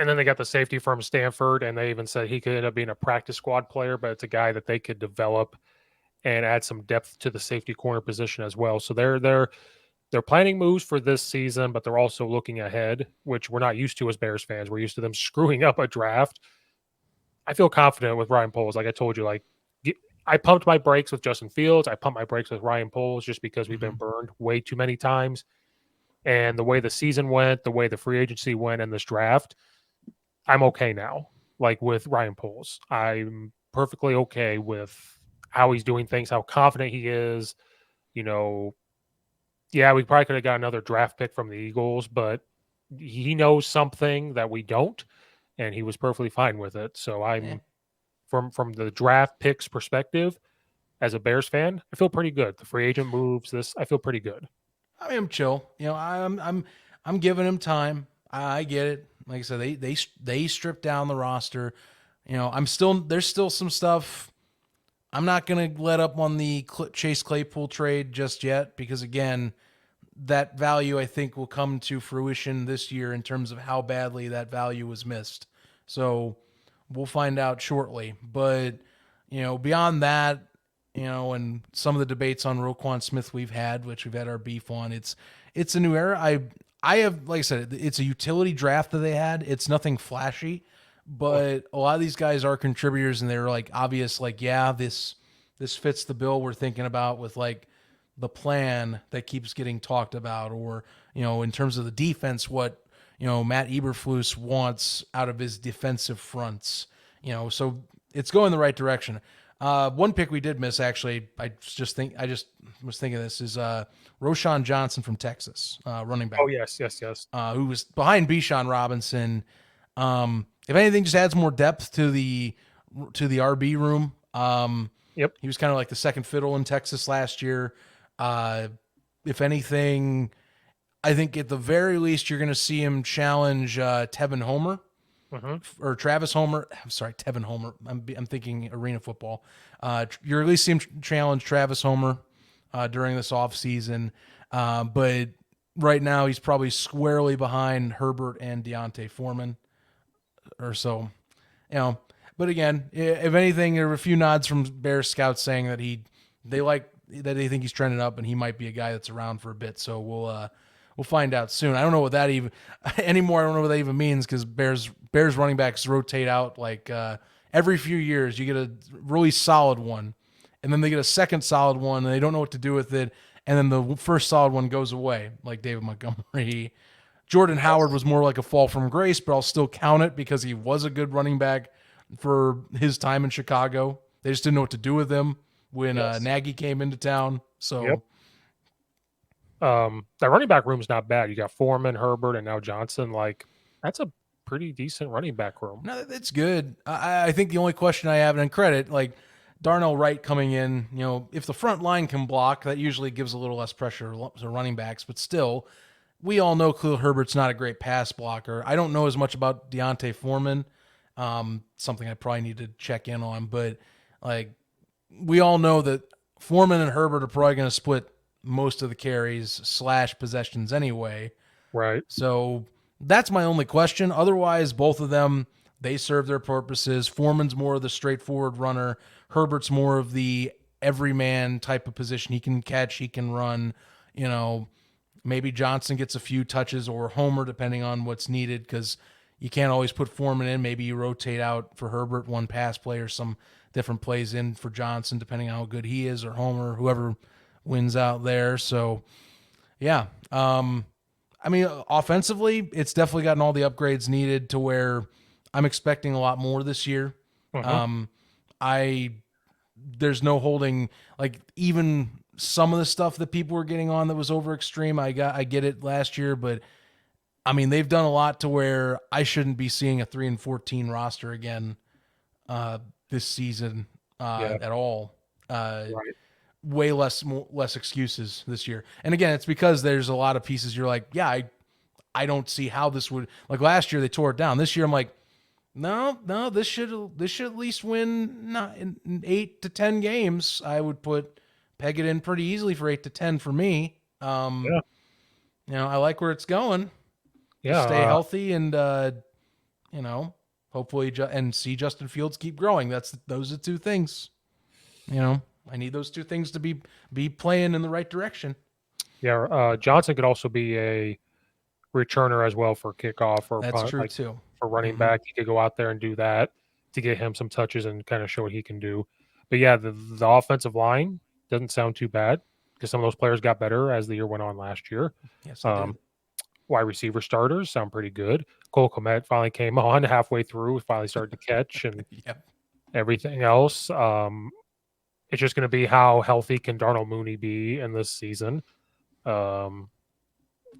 then they got the safety from Stanford, and they even said he could end up being a practice squad player, but it's a guy that they could develop and add some depth to the safety corner position as well. So they're planning moves for this season, but they're also looking ahead, which we're not used to as Bears fans. We're used to them screwing up a draft. I feel confident with Ryan Poles. Like I told you, I pumped my brakes with Justin Fields. I pumped my brakes with Ryan Poles just because we've been Mm-hmm. burned way too many times. And the way the season went, the way the free agency went in this draft, I'm okay now. Like with Ryan Poles, I'm perfectly okay with how he's doing things, how confident he is. You know, yeah, we probably could have got another draft pick from the Eagles, but he knows something that we don't, and he was perfectly fine with it. So Yeah. I'm from the draft picks perspective as a Bears fan, I feel pretty good. The free agent moves, this I feel pretty good. I mean, I'm chill. You know, I'm giving him time. I get it. Like I said, they stripped down the roster. You know, there's still some stuff. I'm not gonna let up on the Chase Claypool trade just yet because again, that value I think will come to fruition this year in terms of how badly that value was missed. So we'll find out shortly. But you know, beyond that, you know, and some of the debates on Roquan Smith we've had, which we've had our beef on, it's a new era. I have, like I said, it's a utility draft that they had. It's nothing flashy, but a lot of these guys are contributors, and they're like obvious, like yeah, this fits the bill we're thinking about with like the plan that keeps getting talked about, or you know, in terms of the defense, what you know Matt Eberflus wants out of his defensive fronts. You know, so it's going the right direction. One pick we did miss, actually. I just was thinking this is Roshan Johnson from Texas, running Oh back, yes, yes, yes. who was behind Bijan Robinson. If anything, just adds more depth to the RB room. Yep. He was kind of like the second fiddle in Texas last year. Uh, if anything, I think at the very least you're going to see him challenge Tevin Homer Hmm. or Travis Homer. I'm sorry, Tevin Homer. I'm thinking arena football. You're at least see him challenge Travis Homer during this offseason. But right now he's probably squarely behind Herbert and Deontay Foreman or so. You know, but again, if anything, there were a few nods from Bears scouts saying that they think he's trending up and he might be a guy that's around for a bit. So we'll find out soon. I don't know what that even anymore. I don't know what that even means because Bears running backs rotate out like every few years. You get a really solid one, and then they get a second solid one, and they don't know what to do with it. And then the first solid one goes away, like David Montgomery. Jordan Howard was more like a fall from grace, but I'll still count it because he was a good running back for his time in Chicago. They just didn't know what to do with him when Yes. Nagy came into town. Yep. So That running back room's not bad. You got Foreman, Herbert, and now Johnson. Like that's a pretty decent running back room. no, that's good. I think the only question I have, and credit, like Darnell Wright coming in, you know, if the front line can block, that usually gives a little less pressure to running backs. But still, we all know Khalil Herbert's not a great pass blocker. I don't know as much about Deontay Foreman, something I probably need to check in on. But like, we all know that Foreman and Herbert are probably going to split most of the carries slash possessions anyway. Right. So that's my only question. Otherwise, both of them, they serve their purposes. Foreman's more of the straightforward runner. Herbert's more of the everyman type of position. He can catch, he can run. You know, maybe Johnson gets a few touches or Homer, depending on what's needed, because you can't always put Foreman in. Maybe you rotate out for Herbert one pass play or some different plays in for Johnson, depending on how good he is, or Homer, whoever wins out there. So, yeah. I mean, offensively, it's definitely gotten all the upgrades needed to where I'm expecting a lot more this year. Hmm. Um, I there's no holding like even some of the stuff that people were getting on that was over extreme. I get it last year, but I mean they've done a lot to where I shouldn't be seeing a 3-14 roster again uh, this season Yeah. at all. Uh, Right. way less excuses this year. And again, it's because there's a lot of pieces you're like, yeah, I don't see how this would, like last year they tore it down. This year I'm like, no, this should at least win not in 8 to 10 games. I would peg it in pretty easily for 8 to 10 for me. Yeah, I like where it's going. yeah, Just stay healthy and you know, hopefully and see Justin Fields keep growing. Those are two things. I need those two things to be playing in the right direction. yeah. Johnson could also be a returner as well for kickoff or That's punt, true like too. for running Hmm. back. He could go out there and do that to get him some touches and kind of show what he can do. But yeah, the offensive line doesn't sound too bad because some of those players got better as the year went on last year. Yes, it did. Um, Wide receiver starters sound pretty good. Cole Kmet finally came on halfway through, finally started to catch and Yep. everything else. It's just going to be how healthy can Darnell Mooney be in this season. Um,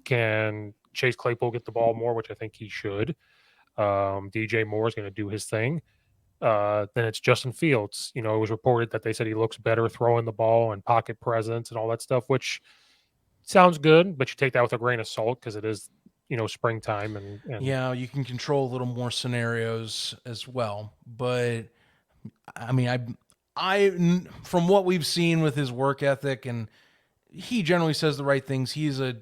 can Chase Claypool get the ball more, which I think he should. DJ Moore is going to do his thing. Then it's Justin Fields. It was reported that they said he looks better throwing the ball and pocket presence and all that stuff, which sounds good, but you take that with a grain of salt because it is, springtime and Yeah, you can control a little more scenarios as well. But I mean, from what we've seen with his work ethic, and he generally says the right things. He's a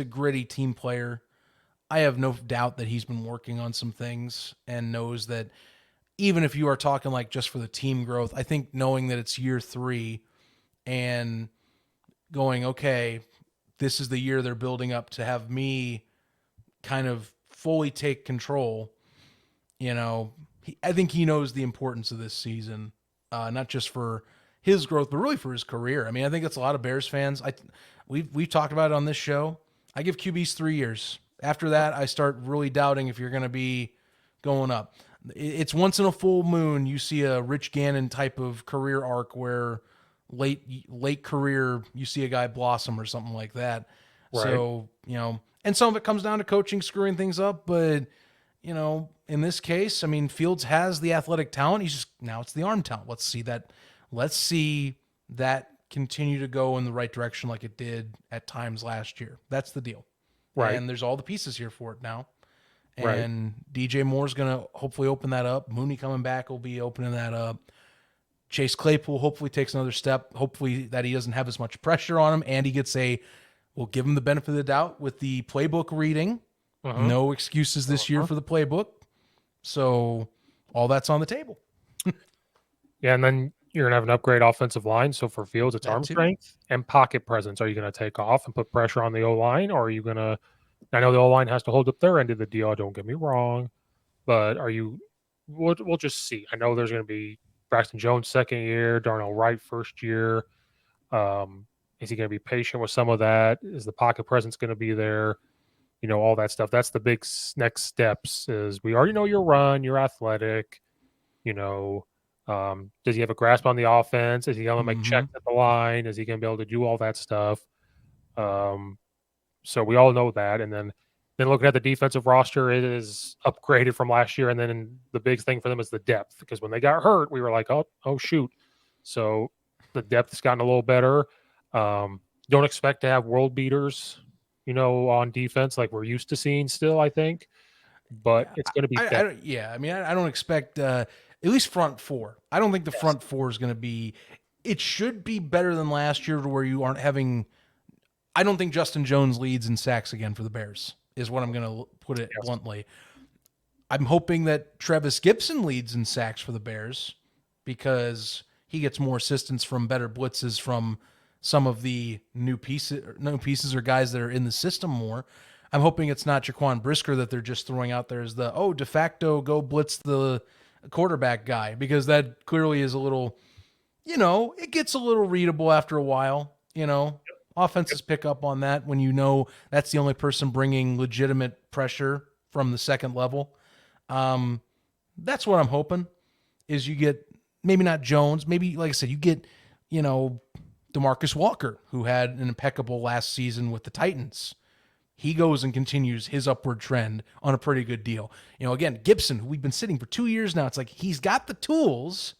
gritty team player. I have no doubt that he's been working on some things and knows that even if you are talking like just for the team growth, I think knowing that it's year 3 and going, okay, this is the year they're building up to have me kind of fully take control. I think he knows the importance of this season, not just for his growth, but really for his career. I mean, I think that's a lot of Bears fans. We've talked about it on this show. I give QBs 3 years. After that, I start really doubting if you're going to be going up. It's once in a full moon you see a Rich Gannon type of career arc where late career you see a guy blossom or something like that. right, So and some of it comes down to coaching screwing things up, but in this case, I mean, Fields has the athletic talent. Now it's the arm talent. Let's see that. Let's see that continue to go in the right direction like it did at times last year. That's the deal. right, And there's all the pieces here for it now. right. And DJ Moore's going to hopefully open that up. Mooney coming back will be opening that up. Chase Claypool hopefully takes another step. Hopefully that he doesn't have as much pressure on him and he gets we'll give him the benefit of the doubt with the playbook reading. Uh-huh. No excuses this year Uh-huh. for the playbook. So all that's on the table. Yeah, and then you're gonna have an upgrade offensive line. So for Fields, it's That arm too. strength and pocket presence. Are you gonna take off and put pressure on the O line, or are you gonna? I know the O line has to hold up their end of the deal. Don't get me wrong, but are you? We'll just see. I know there's gonna be Braxton Jones second year, Darnell Wright first year. Is he gonna be patient with some of that? Is the pocket presence gonna be there? All that stuff. That's the big next steps. Is we already know your run, you're athletic. You know, does he have a grasp on the offense? Is he going to make Mm-hmm. checks at the line? Is he going to be able to do all that stuff? Um, so we all know that. And then looking at the defensive roster, it is upgraded from last year. And then the big thing for them is the depth because when they got hurt, we were like, oh shoot. So the depth has gotten a little better. Don't expect to have world beaters, on defense like we're used to seeing still, I think, but Yeah, it's going to be I better. don't. Yeah, I mean, I don't expect at least front four. I don't think the Yes. front four is going to be. It should be better than last year, to where you aren't having. I don't think Justin Jones leads in sacks again for the Bears. Is what I'm going to put it Yes. bluntly. I'm hoping that Travis Gibson leads in sacks for the Bears because he gets more assistance from better blitzes from some of the new pieces or guys that are in the system more. I'm hoping it's not Jaquan Brisker that they're just throwing out there as the de facto go blitz the quarterback guy, because that clearly is a little, it gets a little readable after a while. Offenses pick up on that when that's the only person bringing legitimate pressure from the second level. That's what I'm hoping is you get maybe not Jones, maybe like I said, you get, you know, DeMarcus Walker, who had an impeccable last season with the Titans. He goes and continues his upward trend on a pretty good deal. Again, Gibson, who we've been sitting for 2 years now, it's like he's got the tools.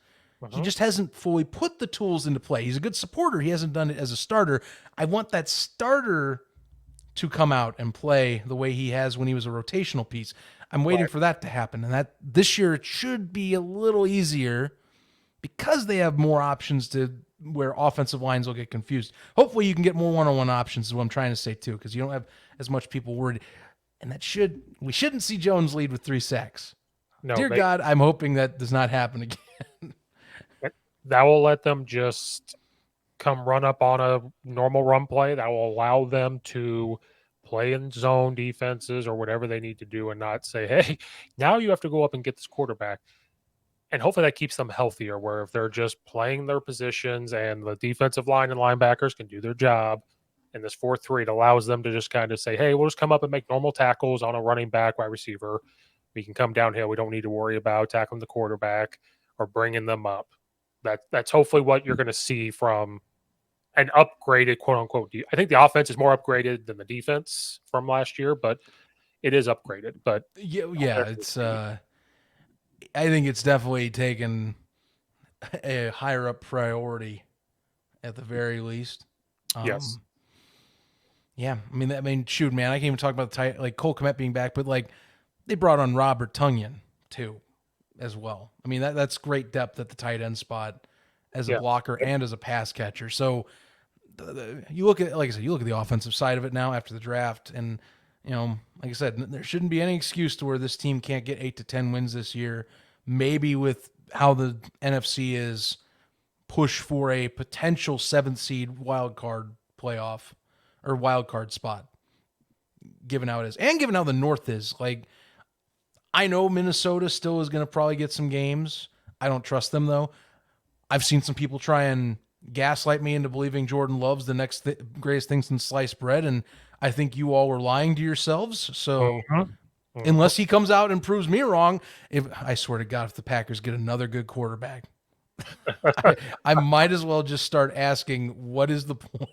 He Mhm. just hasn't fully put the tools into play. He's a good supporter. He hasn't done it as a starter. I want that starter to come out and play the way he has when he was a rotational piece. I'm waiting Right. for that to happen. And that this year it should be a little easier because they have more options to where offensive lines will get confused. Hopefully you can get more one-on-one options is what I'm trying to say too, because you don't have as much people worried. And we shouldn't see Jones lead with 3 sacks. No, Dear God, I'm hoping that does not happen again. that will let them just come run up on a normal run play that will allow them to play in zone defenses or whatever they need to do and not say, hey, now you have to go up and get this quarterback. And hopefully that keeps them healthier, where if they're just playing their positions and the defensive line and linebackers can do their job in this 4-3, it allows them to just kind of say, hey, we'll just come up and make normal tackles on a running back, wide receiver. We can come downhill. We don't need to worry about tackling the quarterback or bringing them up. That's hopefully what you're going to see from an upgraded quote unquote. I think the offense is more upgraded than the defense from last year, but it is upgraded. But Yeah, it's I think it's definitely taken a higher up priority at the very least. yes, Um, yeah, I mean, shoot, man, I can't even talk about the like Cole Kmet being back, but like they brought on Robert Tunyon too, as well. I mean, that's great depth at the tight end spot as a yeah, blocker yep, and as a pass catcher. So you look at, like I said, you look at the offensive side of it now after the draft, and like I said, there shouldn't be any excuse to where this team can't get 8 to 10 wins this year. Maybe with how the NFC is, push for a potential 7th seed wild card playoff or wild card spot, given how it is, and given how the North is. Like, I know Minnesota still is going to probably get some games. I don't trust them though. I've seen some people try and gaslight me into believing Jordan Love's the next greatest thing since sliced bread, and I think you all were lying to yourselves. So mhm, mhm. unless he comes out and proves me wrong, if I swear to God, if the Packers get another good quarterback, I might as well just start asking, what is the point?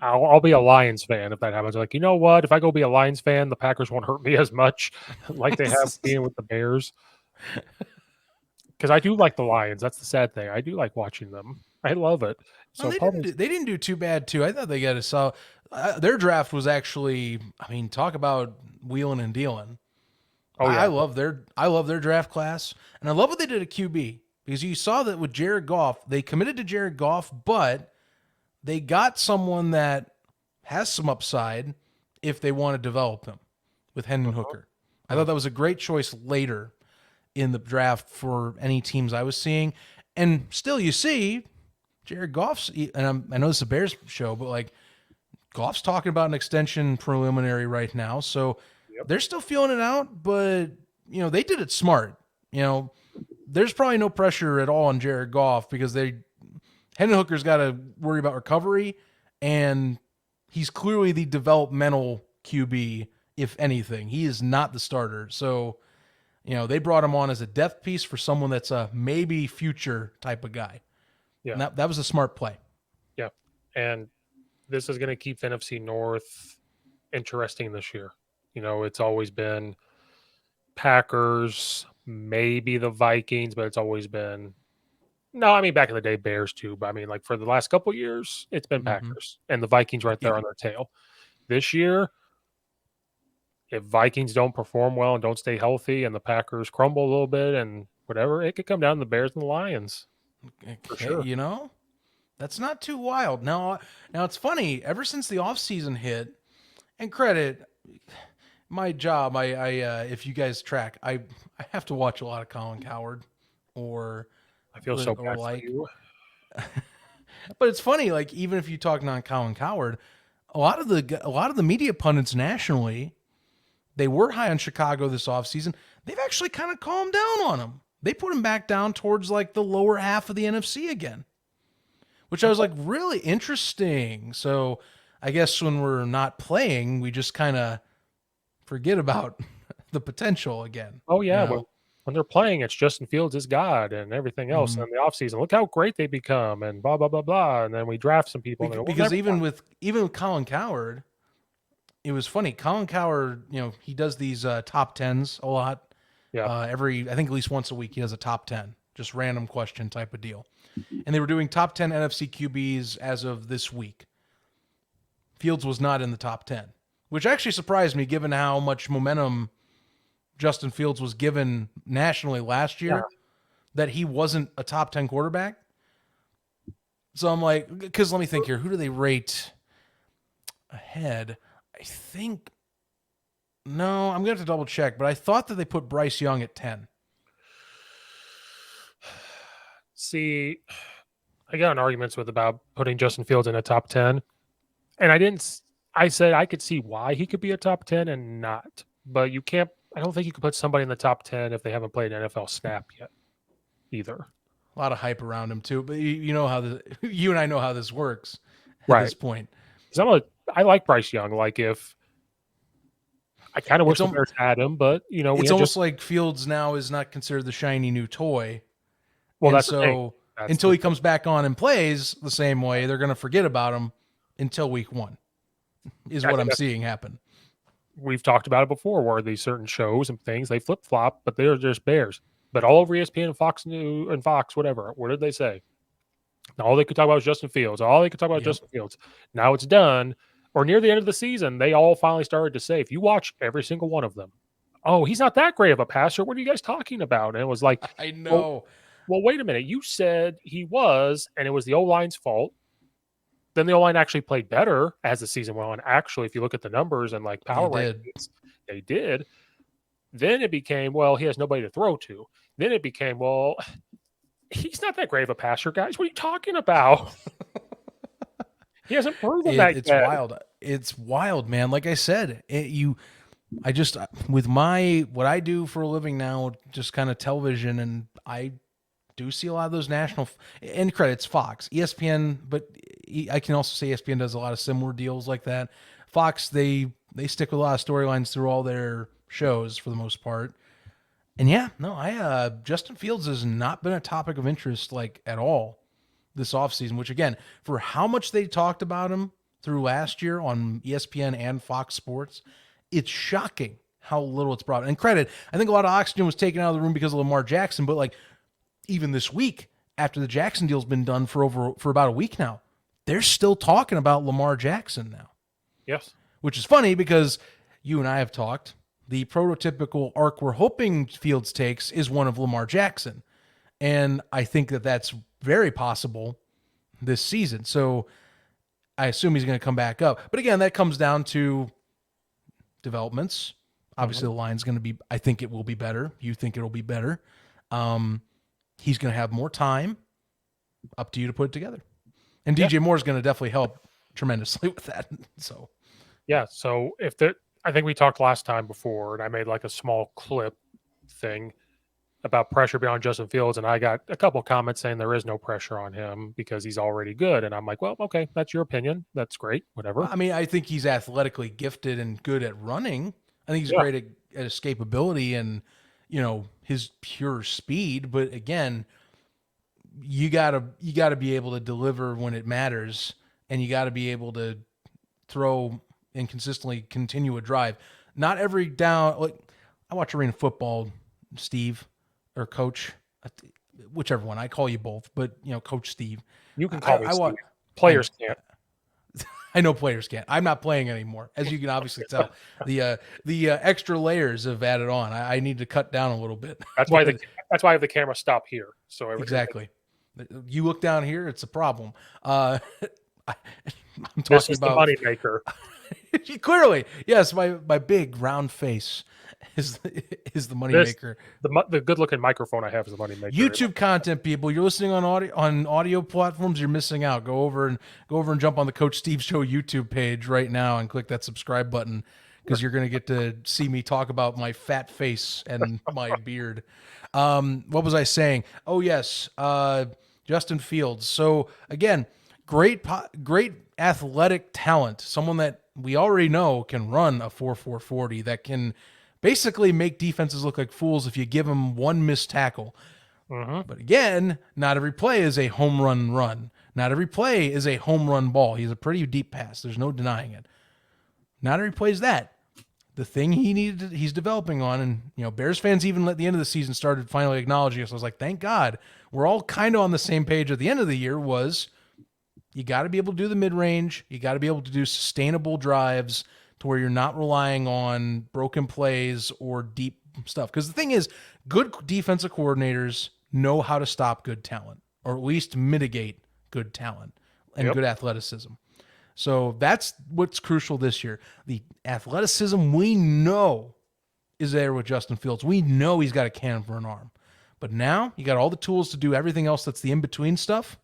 I'll be a Lions fan if that happens. Like, you know what? If I go be a Lions fan, the Packers won't hurt me as much like they have being with the Bears. Because I do like the Lions. That's the sad thing. I do like watching them. I love it. Well, So part of they didn't do too bad too. I thought they got a solid. Their draft was actually, I mean, talk about wheeling and dealing. oh yeah, I love their draft class, and I love what they did at QB, because you saw that with Jared Goff, they committed to Jared Goff, but they got someone that has some upside if they want to develop him with Hendon Hooker. I thought that was a great choice later in the draft for any teams I was seeing, and still you see Jared Goff's, and I know this is a Bears show, but like Goff's talking about an extension preliminary right now, so yep, they're still feeling it out. But they did it smart. There's probably no pressure at all on Jared Goff, because Hendon Hooker's got to worry about recovery, and he's clearly the developmental QB. If anything, he is not the starter. So they brought him on as a depth piece for someone that's a maybe future type of guy, yeah, and that was a smart play. yeah. And this is going to keep the NFC North interesting this year. It's always been Packers, maybe the Vikings, but it's always been no. I mean, back in the day, Bears too. But I mean, like for the last couple of years, it's been Mm-hmm. Packers and the Vikings right there Yeah. on their tail. This year, if Vikings don't perform well and don't stay healthy, and the Packers crumble a little bit and whatever, it could come down to the Bears and the Lions for Okay, sure. that's not too wild. Now it's funny. Ever since the offseason hit, and credit my job, if you guys track, I have to watch a lot of Colin Coward, or I feel so or bad for like. you. But it's funny, like even if you talk non Colin Coward, a lot of the media pundits nationally, they were high on Chicago this offseason. They've actually kind of calmed down on him. They put him back down towards like the lower half of the NFC again, which I was like, really interesting. So I guess when we're not playing, we just kind of forget about the potential again, Oh you yeah, know? when they're playing, it's Justin Fields is God and everything else. Mm-hmm. And in the offseason, look how great they become and blah blah blah blah. And then we draft some people and they go, we'll Because never even with Colin Coward, it was funny. Colin Coward, he does these top tens a lot. yeah, I think at least once a week he does a top 10, just random question type of deal. And they were doing top 10 NFC QBs as of this week. Fields was not in the top 10, which actually surprised me given how much momentum Justin Fields was given nationally last year, that he wasn't a top 10 quarterback. So I'm like, because let me think here. Who do they rate ahead? I think, no, I'm going to have to double check, but I thought that they put Bryce Young at 10. See, I got in arguments with about putting Justin Fields in a top 10. And I said I could see why he could be a top 10 and not. But you can't, I don't think you could put somebody in the top 10 if they haven't played an NFL snap yet either. A lot of hype around him too, but you know how you and I know how this works at Right. this point. I like Bryce Young. Like if I kind of wish the Bears had him, but it's almost like Fields now is not considered the shiny new toy. Well, and that's so until he comes back on and plays the same way, they're going to forget about him until week 1. Is what I'm seeing happen. We've talked about it before, where these certain shows and things they flip flop, but they're just Bears. But all over ESPN and Fox News and Fox, whatever. What did they say? All they could talk about was Justin Fields. All they could talk about was Justin Fields. Now it's done. Or near the end of the season, they all finally started to say, if you watch every single one of them, oh, he's not that great of a passer. What are you guys talking about? And it was like, I know. Well, wait a minute. You said he was, and it was the O-line's fault. Then the O-line actually played better as the season went on. Actually, if you look at the numbers and like power rankings, they did. Then it became, well, he has nobody to throw to. Then it became, well, he's not that great of a passer, guys. What are you talking about? He hasn't proven that it's yet. Wild. It's wild, man. Like I said, with what I do for a living now, just kind of television, and I do see a lot of those national, and credits Fox, ESPN, but I can also say ESPN does a lot of similar deals like that. Fox, they stick with a lot of storylines through all their shows for the most part. And Justin Fields has not been a topic of interest like at all this offseason, which again, for how much they talked about him through last year on ESPN and Fox Sports, it's shocking how little it's brought. And credit, I think a lot of oxygen was taken out of the room because of Lamar Jackson, but like even this week, after the Jackson deal's been done for about a week now, they're still talking about Lamar Jackson now. Yes. Which is funny because you and I have talked. The prototypical arc we're hoping Fields takes is one of Lamar Jackson. And I think that that's very possible this season. So I assume he's going to come back up. But again, that comes down to developments. Obviously, the line's going to be, I think it will be better. You think it'll be better. He's going to have more time. Up to you to put it together. And DJ Moore is going to definitely help tremendously with that. So, yeah. So I think we talked last time before, and I made like a small clip thing about pressure beyond Justin Fields, and I got a couple comments saying there is no pressure on him because he's already good. And I'm like, well, okay, that's your opinion. That's great. Whatever. I mean, I think he's athletically gifted and good at running. I think he's great at escapability and, his pure speed. But again, you gotta be able to deliver when it matters, and you gotta be able to throw and consistently continue a drive. Not every down. Like I watch arena football, Steve or Coach, whichever one. I call you both, but Coach Steve. You can call me Steve. Players can't. I know players can't. I'm not playing anymore, as you can obviously tell. The extra layers have added on. I need to cut down a little bit. That's why I have the camera stop here. So exactly. You look down here, it's a problem. I'm talking this is about the moneymaker. Clearly, yes. My big round face is the moneymaker. The good looking microphone I have is the moneymaker. YouTube content, people. You're listening on audio platforms. You're missing out. Go over and jump on the Coach Steve Show YouTube page right now and click that subscribe button, because you're going to get to see me talk about my fat face and my beard. What was I saying? Oh yes, Justin Fields. So again, great athletic talent. Someone that we already know can run a 4.4 40, that can basically make defenses look like fools if you give them one missed tackle. But again, not every play is a home run. Not every play is a home run ball. He's a pretty deep pass. There's no denying it. Not every play is that. the thing he's developing on, and Bears fans even at the end of the season started finally acknowledging us. I was like, thank God, we're all kind of on the same page at the end of the year. Was you got to be able to do the mid range, you got to be able to do sustainable drives to where you're not relying on broken plays or deep stuff. Because the thing is, good defensive coordinators know how to stop good talent, or at least mitigate good talent and Yep. good athleticism. So that's what's crucial this year. The athleticism we know is there with Justin Fields. We know he's got a cannon for an arm. But now you got all the tools to do everything else that's the in-between stuff.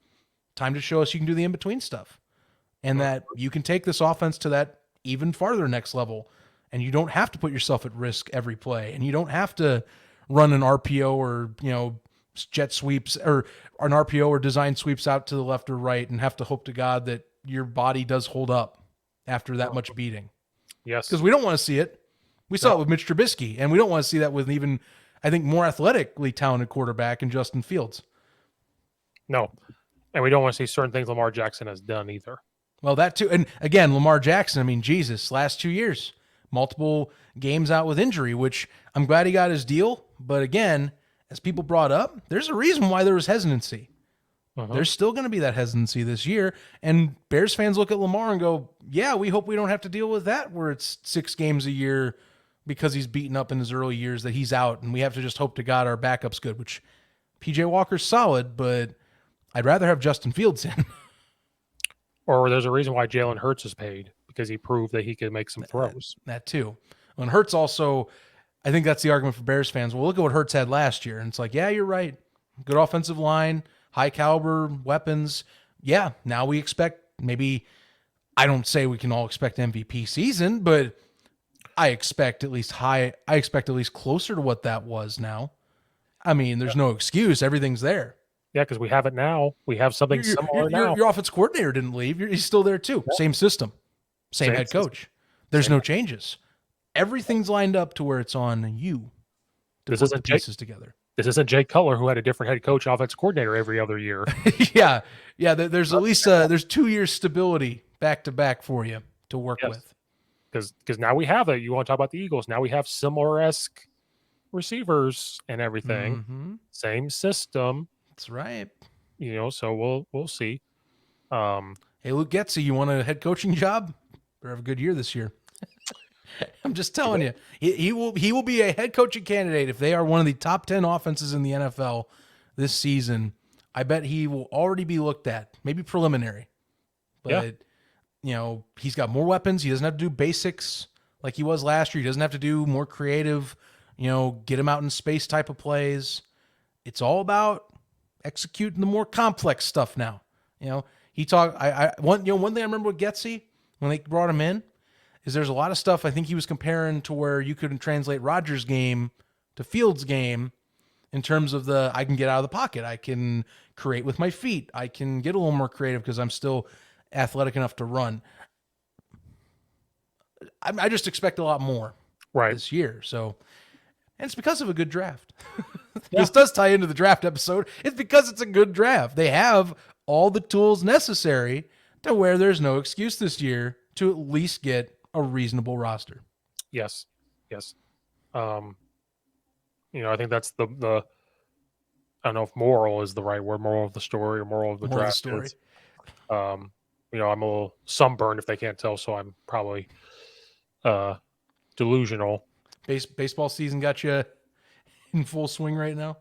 Time to show us you can do the in-between stuff. And that you can take this offense to that even farther next level. And you don't have to put yourself at risk every play. And you don't have to run an RPO or, jet sweeps or an RPO or design sweeps out to the left or right and have to hope to God that your body does hold up after that much beating. Yes. Because we don't want to see it. We saw it with Mitch Trubisky, and we don't want to see that with even, I think, more athletically talented quarterback in Justin Fields. No. And we don't want to see certain things Lamar Jackson has done either. Well, that too. And again, Lamar Jackson, I mean, Jesus, last 2 years, multiple games out with injury, which I'm glad he got his deal. But again, as people brought up, there's a reason why there was hesitancy. There's still going to be that hesitancy this year. And Bears fans look at Lamar and go, yeah, we hope we don't have to deal with that where it's 6 games a year because he's beaten up in his early years that he's out. And we have to just hope to God our backup's good, which PJ Walker's solid, but I'd rather have Justin Fields in. Or there's a reason why Jalen Hurts is paid, because he proved that he could make some throws. That too. And Hurts also, I think that's the argument for Bears fans. Well, look at what Hurts had last year. And it's like, yeah, you're right. Good offensive line, high caliber weapons. Yeah, now we expect maybe, I don't say we can all expect MVP season, but I expect at least closer to what that was now. I mean, there's no excuse. Everything's there. Yeah, because we have it now. We have something similar now. Your offense coordinator didn't leave. He's still there too. Yeah. Same system, same head coach. There's no changes. Everything's lined up to where it's on you to put the pieces together. This isn't Jay Cutler, who had a different head coach, offense coordinator every other year. yeah. There's at least there's 2 years stability back to back for you to work with. Because now we have it. You want to talk about the Eagles? Now we have similar-esque receivers and everything. Mm-hmm. Same system. That's right. So we'll see. Hey, Luke Getsy, you want a head coaching job? Better have a good year this year. I'm just telling you, he will be a head coaching candidate if they are one of the top 10 offenses in the NFL this season. I bet he will already be looked at, maybe preliminary. But he's got more weapons. He doesn't have to do basics like he was last year. He doesn't have to do more creative, get him out in space type of plays. It's all about executing the more complex stuff now. He talked. One thing I remember with Getsy when they brought him in is there's a lot of stuff I think he was comparing to where you couldn't translate Rodgers' game to Fields' game in terms of I can get out of the pocket, I can create with my feet, I can get a little more creative because I'm still athletic enough to run. I just expect a lot more this year. So, and it's because of a good draft. This does tie into the draft episode. It's because it's a good draft. They have all the tools necessary to where there's no excuse this year to at least get a reasonable roster. Yes. I think that's the I don't know if moral is the right word, moral of the story or moral of the draft. Story. I'm a little sunburned if they can't tell, so I'm probably delusional. Baseball season got you in full swing right now?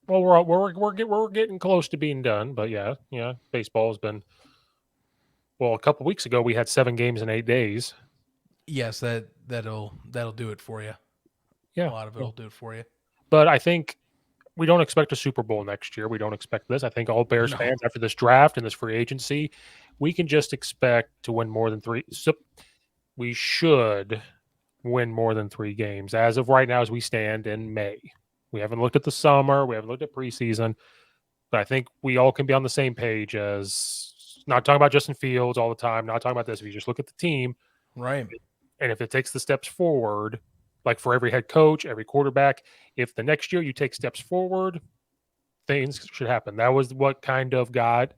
Well, we're getting close to being done, but yeah, baseball has been. Well, a couple weeks ago we had 7 games in 8 days. Yes, that'll do it for you. Yeah, a lot of it'll do it for you. But I think we don't expect a Super Bowl next year. We don't expect this. I think all Bears fans after this draft and this free agency, we can just expect to win more than 3. So we should win more than 3 games as of right now, as we stand in May. We haven't looked at the summer. We haven't looked at preseason. But I think we all can be on the same page as not talking about Justin Fields all the time, not talking about this. If you just look at the team. Right. And if it takes the steps forward, like for every head coach, every quarterback, if the next year you take steps forward, things should happen. That was what kind of got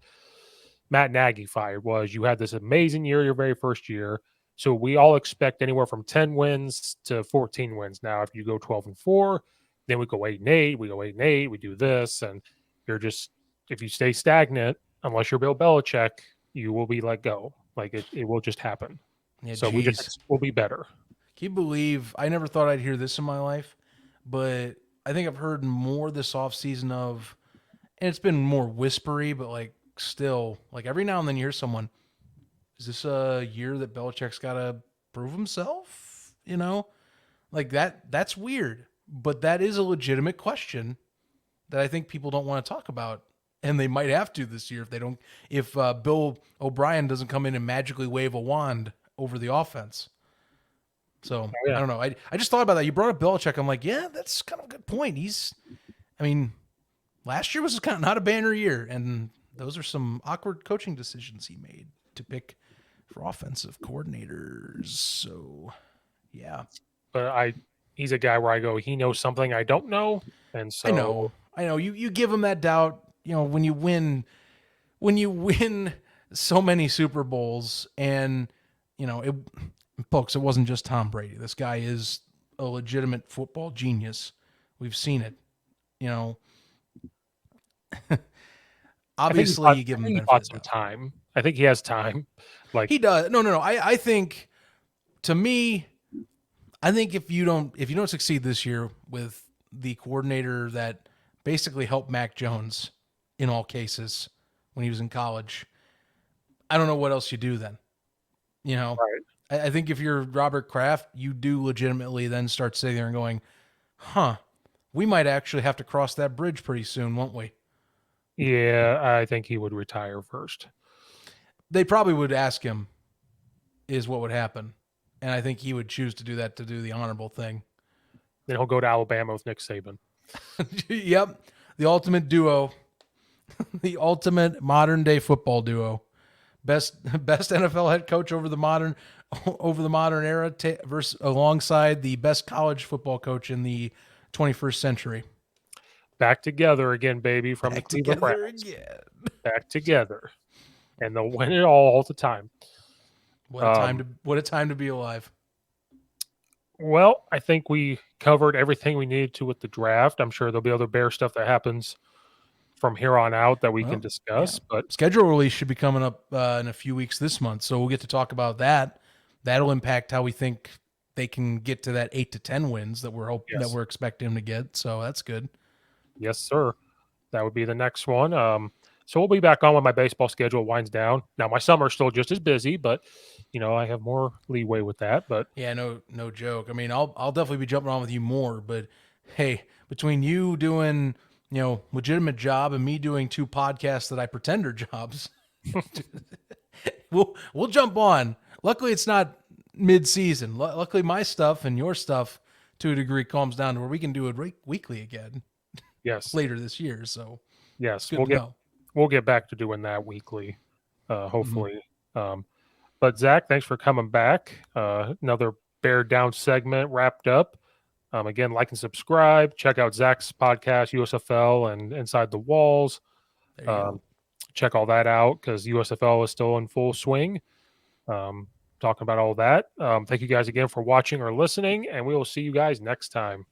Matt Nagy fired, was you had this amazing year your very first year. So we all expect anywhere from 10 wins to 14 wins. Now, if you go 12-4, then we go 8-8, we go 8-8, we do this, and you're just if you stay stagnant, unless you're Bill Belichick, you will be let go. Like it will just happen. Yeah, So geez. we'll be better. Can you believe I never thought I'd hear this in my life, but I think I've heard more this offseason of, and it's been more whispery, but like still, like every now and then you hear someone, is this a year that Belichick's got to prove himself? You know, like that's weird, but that is a legitimate question that I think people don't want to talk about. And they might have to this year if they don't, if Bill O'Brien doesn't come in and magically wave a wand over the offense. So Oh, I yeah. don't know. I just thought about that. You brought up Belichick. I'm like, yeah, that's kind of a good point. I mean, last year was kind of not a banner year, and those are some awkward coaching decisions he made to pick for offensive coordinators. So yeah, But he's a guy where I go, he knows something I don't know. And I so know, I know. You give him that doubt. You know, when you win so many Super Bowls, and you know, folks, it wasn't just Tom Brady. This guy is a legitimate football genius. We've seen it. You know, obviously you I give him the think he benefit bought of the some doubt. time. I think he has time. Like, He does. No. I think to me, I think if you don't succeed this year with the coordinator that basically helped Mac Jones in all cases when he was in college, I don't know what else you do then. You know, right. I think if you're Robert Kraft, you do legitimately then start sitting there and going, huh, we might actually have to cross that bridge pretty soon, won't we? Yeah, I think he would retire first. They probably would ask him, is what would happen. And I think he would choose to do that to do the honorable thing. Then he'll go to Alabama with Nick Saban. Yep. The ultimate duo, the ultimate modern day football duo. Best NFL head coach over the modern era versus alongside the best college football coach in the 21st century. Back together again, baby, from the Back Cleveland together Browns. again. Back together. And they'll win it all the time. What a time to be alive. Well, I think we covered everything we needed to with the draft. I'm sure there'll be other Bear stuff that happens from here on out that we can Well, yeah. discuss. But Schedule release should be coming up in a few weeks this month, so we'll get to talk about that. That'll impact how we think they can get to that 8 to 10 wins that yes, we're expecting them to get. So that's good. yes, sir. That would be the next one. So we'll be back on when my baseball schedule winds down. Now my summer's still just as busy, but I have more leeway with that. But Yeah, no joke. I mean, I'll definitely be jumping on with you more, but hey, between you doing legitimate job and me doing two podcasts that I pretend are jobs, we'll jump on. Luckily, it's not mid season. Luckily, my stuff and your stuff to a degree calms down to where we can do it weekly again yes, later this year. So it's yes, good to know. we'll get back to doing that weekly, Mhm. hopefully. But Zach, thanks for coming back. Another Bear Down segment wrapped up. Again, like and subscribe. Check out Zach's podcast, USFL and Inside the Walls. There you go. Um, check all that out because USFL is still in full swing. Talking about all that. Thank you guys again for watching or listening, and we will see you guys next time.